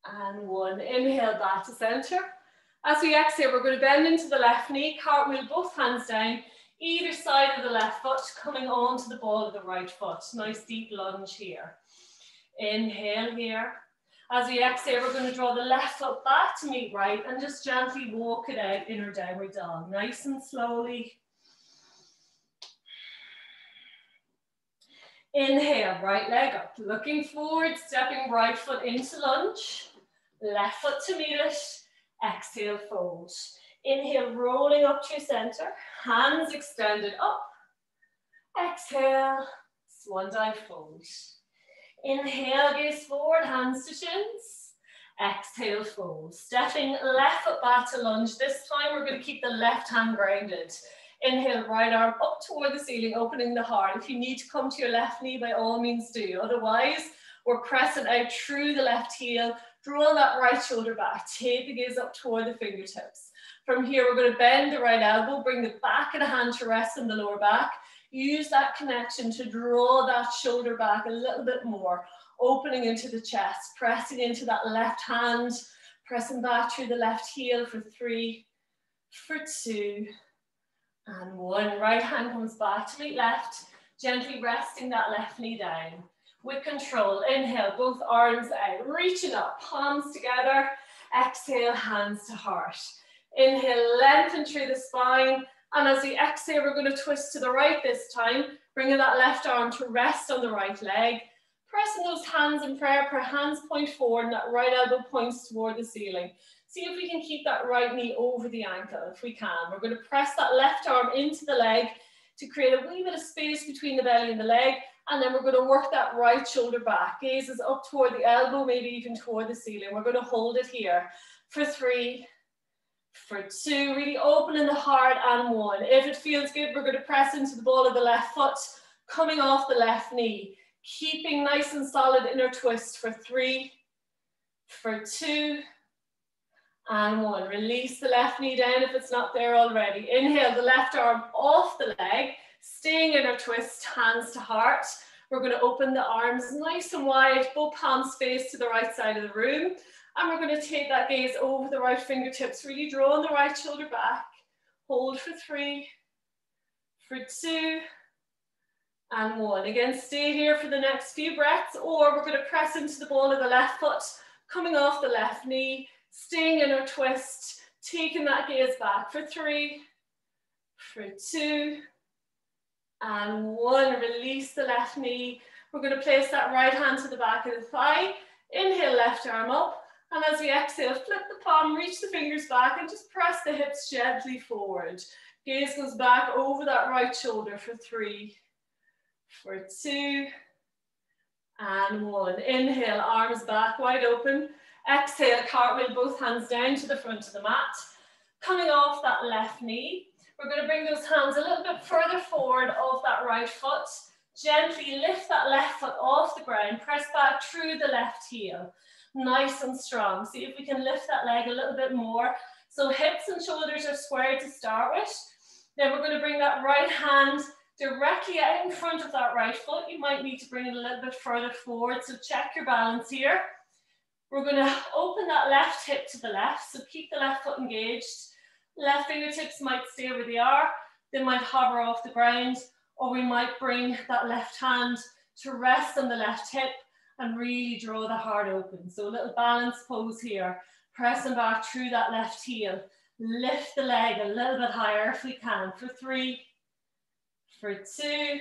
and 1. Inhale back to center. As we exhale, we're going to bend into the left knee, cartwheel both hands down, either side of the left foot, coming onto the ball of the right foot. Nice deep lunge here. Inhale here. As we exhale, we're going to draw the left foot back to meet right and just gently walk it out, inner downward dog. Nice and slowly. Inhale, right leg up, looking forward, stepping right foot into lunge. Left foot to meet it. Exhale, fold. Inhale, rolling up to center. Hands extended up. Exhale, swan dive, fold. Inhale, gaze forward, hands to shins. Exhale, fold. Stepping left foot back to lunge. This time we're going to keep the left hand grounded. Inhale, right arm up toward the ceiling, opening the heart. If you need to come to your left knee, by all means do. Otherwise, we're pressing out through the left heel. Draw that right shoulder back. Take the gaze up toward the fingertips. From here, we're going to bend the right elbow, bring the back of the hand to rest on the lower back. Use that connection to draw that shoulder back a little bit more, opening into the chest, pressing into that left hand, pressing back through the left heel for 3, for 2, and 1. Right hand comes back to meet left, gently resting that left knee down. With control, inhale, both arms out, reaching up, palms together. Exhale, hands to heart. Inhale, lengthen through the spine. And as we exhale, we're going to twist to the right this time, bringing that left arm to rest on the right leg. Pressing those hands in prayer, hands point forward, and that right elbow points toward the ceiling. See if we can keep that right knee over the ankle, if we can. We're going to press that left arm into the leg to create a wee bit of space between the belly and the leg. And then we're going to work that right shoulder back. Gaze is up toward the elbow, maybe even toward the ceiling. We're going to hold it here for 3, for 2, really opening the heart, and 1. If it feels good, we're going to press into the ball of the left foot, coming off the left knee. Keeping nice and solid inner twist for 3, for 2, and 1. Release the left knee down if it's not there already. Inhale, the left arm off the leg. Staying in our twist, hands to heart. We're going to open the arms nice and wide, both palms face to the right side of the room. And we're going to take that gaze over the right fingertips, really drawing the right shoulder back. Hold for 3, for 2, and 1. Again, stay here for the next few breaths, or we're going to press into the ball of the left foot, coming off the left knee, staying in our twist, taking that gaze back for 3, for 2, and 1. Release the left knee. We're going to place that right hand to the back of the thigh. Inhale, left arm up. And as we exhale, flip the palm, reach the fingers back, and just press the hips gently forward. Gaze goes back over that right shoulder for 3, for 2, and 1. Inhale, arms back, wide open. Exhale, cartwheel both hands down to the front of the mat. Coming off that left knee. We're going to bring those hands a little bit further forward off that right foot. Gently lift that left foot off the ground. Press back through the left heel. Nice and strong. See if we can lift that leg a little bit more. So hips and shoulders are squared to start with. Then we're going to bring that right hand directly out in front of that right foot. You might need to bring it a little bit further forward. So check your balance here. We're going to open that left hip to the left. So keep the left foot engaged. Left fingertips might stay where they are. They might hover off the ground, or we might bring that left hand to rest on the left hip and really draw the heart open. So a little balance pose here, pressing back through that left heel. Lift the leg a little bit higher if we can for 3, for 2,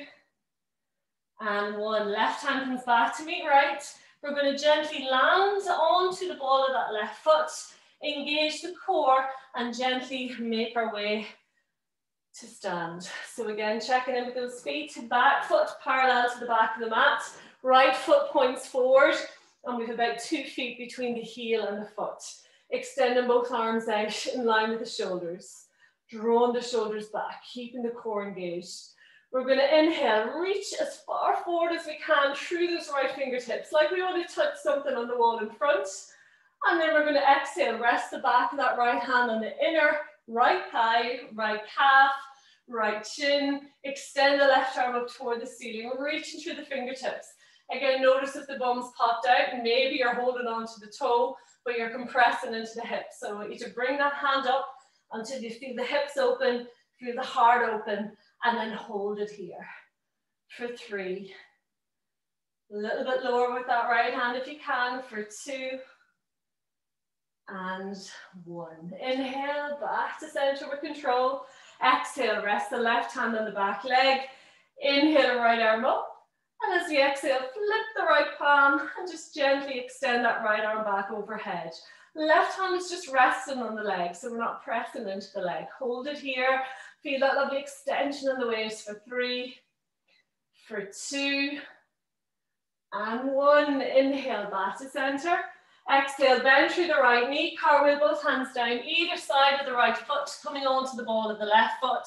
and 1. Left hand comes back to meet right. We're going to gently land onto the ball of that left foot, engage the core, and gently make our way to stand. So again, checking in with those feet, back foot parallel to the back of the mat, right foot points forward, and we have about 2 feet between the heel and the foot. Extending both arms out in line with the shoulders. Drawing the shoulders back, keeping the core engaged. We're going to inhale, reach as far forward as we can through those right fingertips, like we want to touch something on the wall in front. And then we're going to exhale, rest the back of that right hand on the inner right thigh, right calf, right chin. Extend the left arm up toward the ceiling, reaching through the fingertips. Again, notice if the bum's popped out, and maybe you're holding on to the toe, but you're compressing into the hips. So I want you to bring that hand up until you feel the hips open, feel the heart open, and then hold it here for 3. A little bit lower with that right hand if you can for 2 and 1. Inhale, back to center with control. Exhale, rest the left hand on the back leg. Inhale, right arm up. And as we exhale, flip the right palm and just gently extend that right arm back overhead. Left hand is just resting on the leg, so we're not pressing into the leg. Hold it here. Feel that lovely extension in the waist for 3, for 2, and 1. Inhale, back to center. Exhale, bend through the right knee, cartwheel both hands down either side of the right foot, coming onto the ball of the left foot,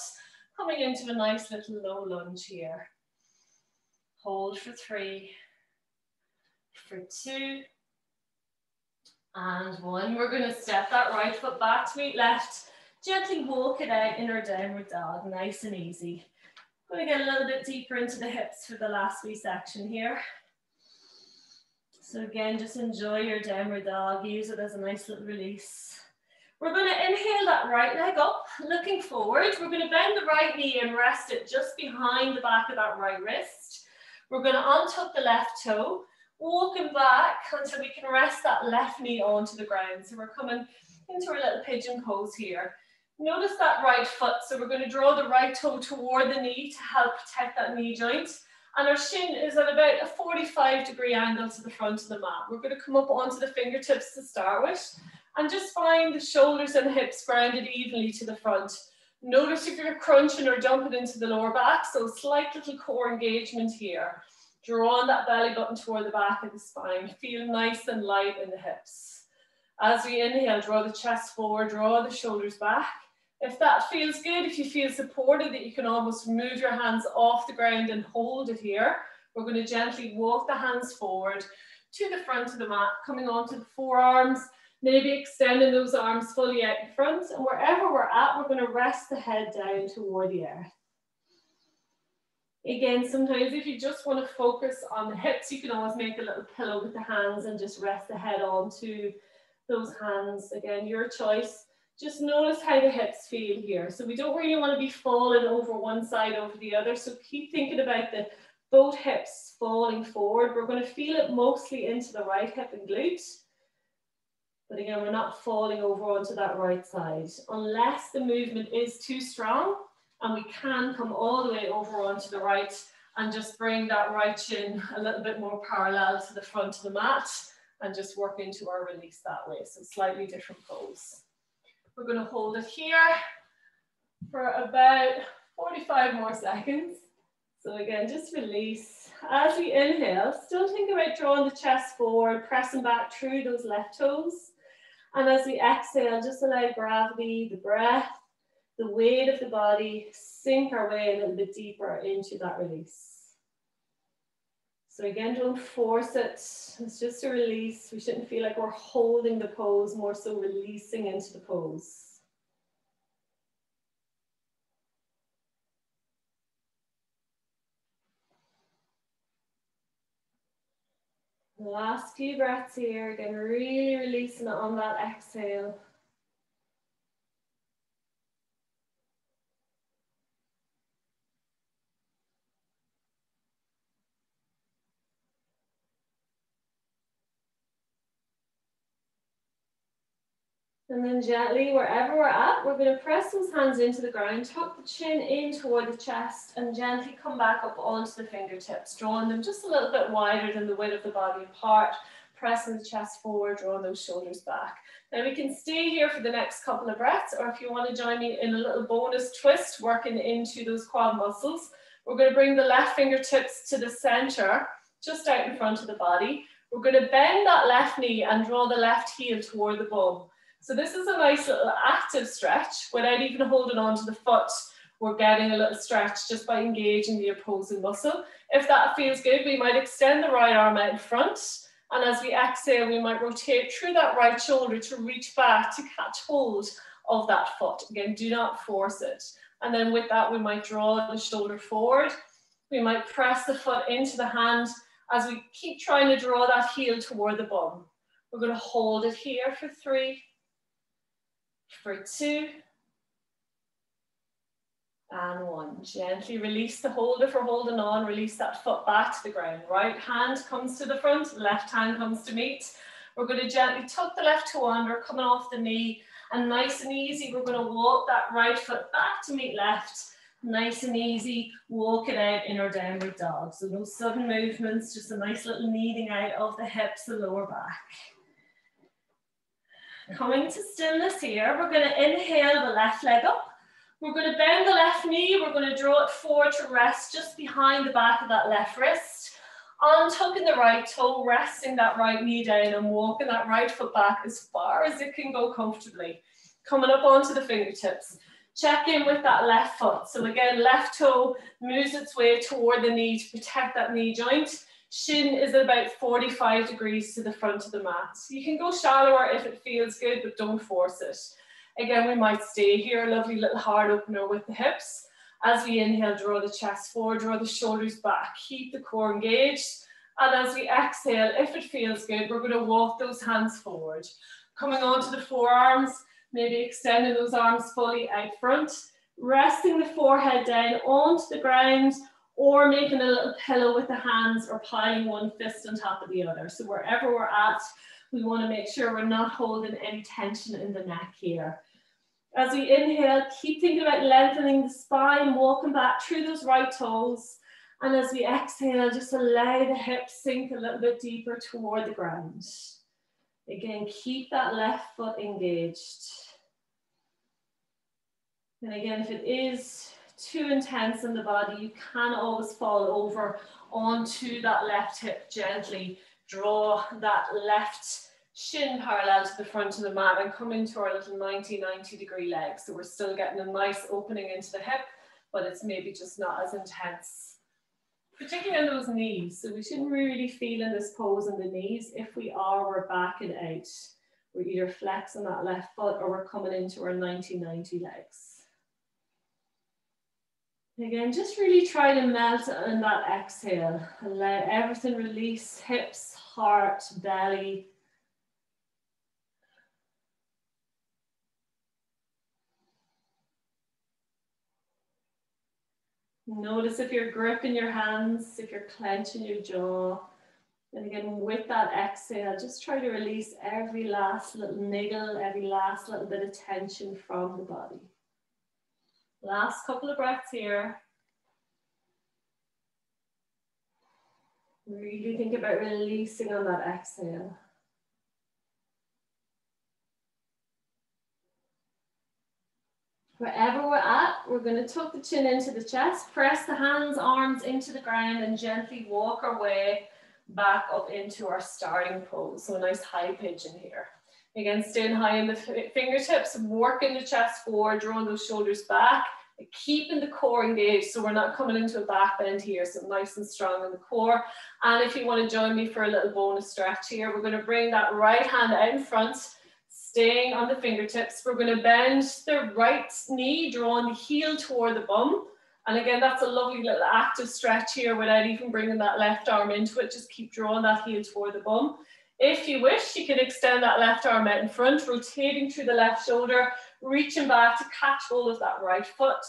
coming into a nice little low lunge here. Hold for 3, for 2, and 1. We're going to step that right foot back to meet left. Gently walk it out in our downward dog, nice and easy. Going to get a little bit deeper into the hips for the last wee section here. So again, just enjoy your downward dog. Use it as a nice little release. We're going to inhale that right leg up, looking forward. We're going to bend the right knee and rest it just behind the back of that right wrist. We're going to untuck the left toe, walking back until we can rest that left knee onto the ground. So we're coming into our little pigeon pose here. Notice that right foot. So we're going to draw the right toe toward the knee to help protect that knee joint. And our shin is at about a 45-degree angle to the front of the mat. We're going to come up onto the fingertips to start with. And just find the shoulders and hips grounded evenly to the front. Notice if you're crunching or dumping into the lower back. So slight little core engagement here. Drawing that belly button toward the back of the spine. Feel nice and light in the hips. As we inhale, draw the chest forward, draw the shoulders back. If that feels good, if you feel supported, that you can almost move your hands off the ground and hold it here, we're going to gently walk the hands forward to the front of the mat, coming onto the forearms, maybe extending those arms fully out in front. And wherever we're at, we're going to rest the head down toward the earth. Again, sometimes if you just want to focus on the hips, you can always make a little pillow with the hands and just rest the head onto those hands. Again, your choice. Just notice how the hips feel here. So we don't really want to be falling over one side over the other. So keep thinking about both hips falling forward. We're going to feel it mostly into the right hip and glute. But again, we're not falling over onto that right side. Unless the movement is too strong and we can come all the way over onto the right and just bring that right shin a little bit more parallel to the front of the mat and just work into our release that way. So slightly different pose. We're going to hold it here for about 45 more seconds. So again, just release. As we inhale, still think about drawing the chest forward, pressing back through those left toes. And as we exhale, just allow gravity, the breath, the weight of the body, sink our way a little bit deeper into that release. So again, don't force it. It's just a release. We shouldn't feel like we're holding the pose, more so releasing into the pose. The last few breaths here, again, really releasing it on that exhale. And then gently, wherever we're at, we're going to press those hands into the ground, tuck the chin in toward the chest, and gently come back up onto the fingertips, drawing them just a little bit wider than the width of the body apart, pressing the chest forward, drawing those shoulders back. Now we can stay here for the next couple of breaths, or if you want to join me in a little bonus twist, working into those quad muscles, we're going to bring the left fingertips to the center, just out in front of the body. We're going to bend that left knee and draw the left heel toward the bum. So this is a nice little active stretch without even holding on to the foot. We're getting a little stretch just by engaging the opposing muscle. If that feels good, we might extend the right arm out in front. And as we exhale, we might rotate through that right shoulder to reach back to catch hold of that foot. Again, do not force it. And then with that, we might draw the shoulder forward. We might press the foot into the hand as we keep trying to draw that heel toward the bum. We're going to hold it here for 3, for 2, and 1. Gently release the hold if we're holding on, release that foot back to the ground. Right hand comes to the front, left hand comes to meet. We're going to gently tuck the left toe under, coming off the knee, and nice and easy, we're going to walk that right foot back to meet left. Nice and easy, walk it out in our downward dog. So no sudden movements, just a nice little kneading out of the hips, the lower back. Coming to stillness here, we're going to inhale the left leg up. We're going to bend the left knee, we're going to draw it forward to rest just behind the back of that left wrist. Untucking the right toe, resting that right knee down and walking that right foot back as far as it can go comfortably. Coming up onto the fingertips. Check in with that left foot. So again, left toe moves its way toward the knee to protect that knee joint. Shin is at about 45 degrees to the front of the mat. You can go shallower if it feels good, but don't force it. Again, we might stay here, a lovely little heart opener with the hips. As we inhale, draw the chest forward, draw the shoulders back, keep the core engaged. And as we exhale, if it feels good, we're going to walk those hands forward. Coming onto the forearms, maybe extending those arms fully out front, resting the forehead down onto the ground, or making a little pillow with the hands or piling one fist on top of the other. So wherever we're at, we want to make sure we're not holding any tension in the neck here. As we inhale, keep thinking about lengthening the spine, walking back through those right toes. And as we exhale, just allow the hips sink a little bit deeper toward the ground. Again, keep that left foot engaged. And again, if it is too intense in the body, you can always fall over onto that left hip gently. Draw that left shin parallel to the front of the mat and come into our little 90 degree leg. So we're still getting a nice opening into the hip, but it's maybe just not as intense. Particularly in those knees. So we shouldn't really feel in this pose in the knees. If we are, we're backing out. We're either flexing that left foot or we're coming into our 90 legs. Again, just really try to melt in that exhale. Allow everything release, hips, heart, belly. Notice if you're gripping your hands, if you're clenching your jaw. And again, with that exhale, just try to release every last little niggle, every last little bit of tension from the body. Last couple of breaths here. Really think about releasing on that exhale. Wherever we're at, we're going to tuck the chin into the chest, press the hands, arms into the ground, and gently walk our way back up into our starting pose. So a nice high pigeon here. Again, staying high in the fingertips, working the chest forward, drawing those shoulders back, keeping the core engaged so we're not coming into a back bend here, so nice and strong in the core. And if you want to join me for a little bonus stretch here, we're going to bring that right hand out in front, staying on the fingertips. We're going to bend the right knee, drawing the heel toward the bum. And again, that's a lovely little active stretch here without even bringing that left arm into it. Just keep drawing that heel toward the bum. If you wish, you can extend that left arm out in front, rotating through the left shoulder, reaching back to catch hold of that right foot.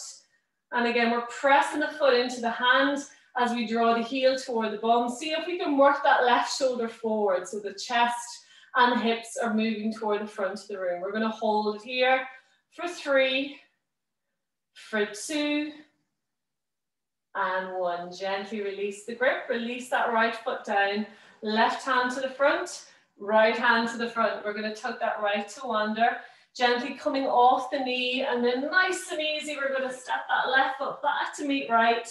And again, we're pressing the foot into the hand as we draw the heel toward the bum. See if we can work that left shoulder forward so the chest and hips are moving toward the front of the room. We're going to hold it here for 3, for 2, and 1. Gently release the grip, release that right foot down, left hand to the front, Right hand to the front. We're going to tuck that right toe under. Gently coming off the knee, and then nice and easy, we're going to step that left foot back to meet right.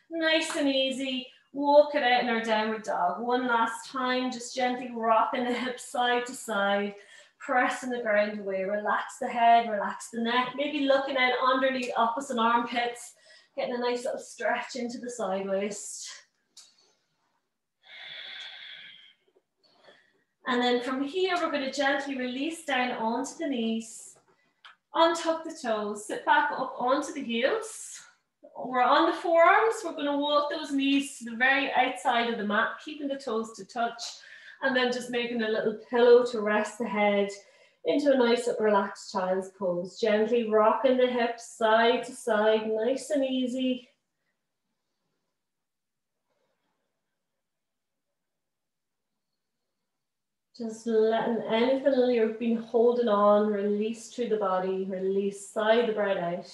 Nice and easy. Walk it out in our downward dog. One last time, just gently rocking the hips side to side, pressing the ground away. Relax the head, relax the neck. Maybe looking out underneath opposite armpits, getting a nice little stretch into the side waist. And then from here, we're going to gently release down onto the knees, untuck the toes, sit back up onto the heels. We're on the forearms. We're going to walk those knees to the very outside of the mat, keeping the toes to touch, and then just making a little pillow to rest the head into a nice relaxed child's pose. Gently rocking the hips side to side, nice and easy. Just letting anything you've been holding on release through the body, release, sigh the breath out.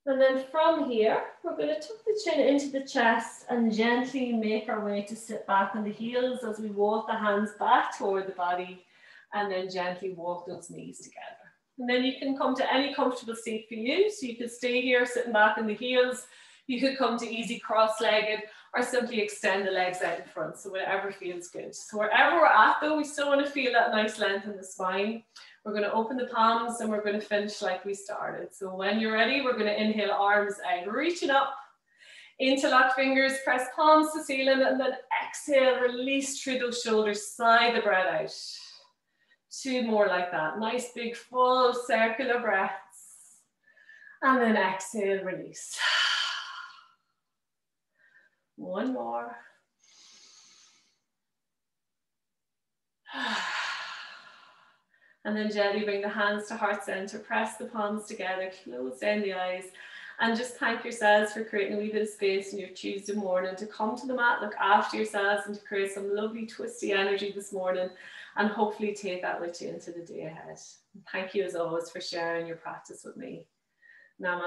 And then from here, we're going to tuck the chin into the chest and gently make our way to sit back on the heels as we walk the hands back toward the body, and then gently walk those knees together. And then you can come to any comfortable seat for you. So you could stay here sitting back on the heels. You could come to easy cross-legged, or simply extend the legs out in front. So whatever feels good. So wherever we're at though, we still want to feel that nice length in the spine. We're going to open the palms and we're going to finish like we started. So when you're ready, we're going to inhale, arms out, reaching up, interlock fingers, press palms to ceiling, and then exhale, release through those shoulders, sigh the breath out. 2 more like that. Nice big full circular breaths. And then exhale, release. 1 more. And then gently bring the hands to heart center, press the palms together, close down the eyes, and just thank yourselves for creating a wee bit of space in your Tuesday morning to come to the mat, look after yourselves, and to create some lovely twisty energy this morning, and hopefully take that with you into the day ahead. Thank you as always for sharing your practice with me. Namaste.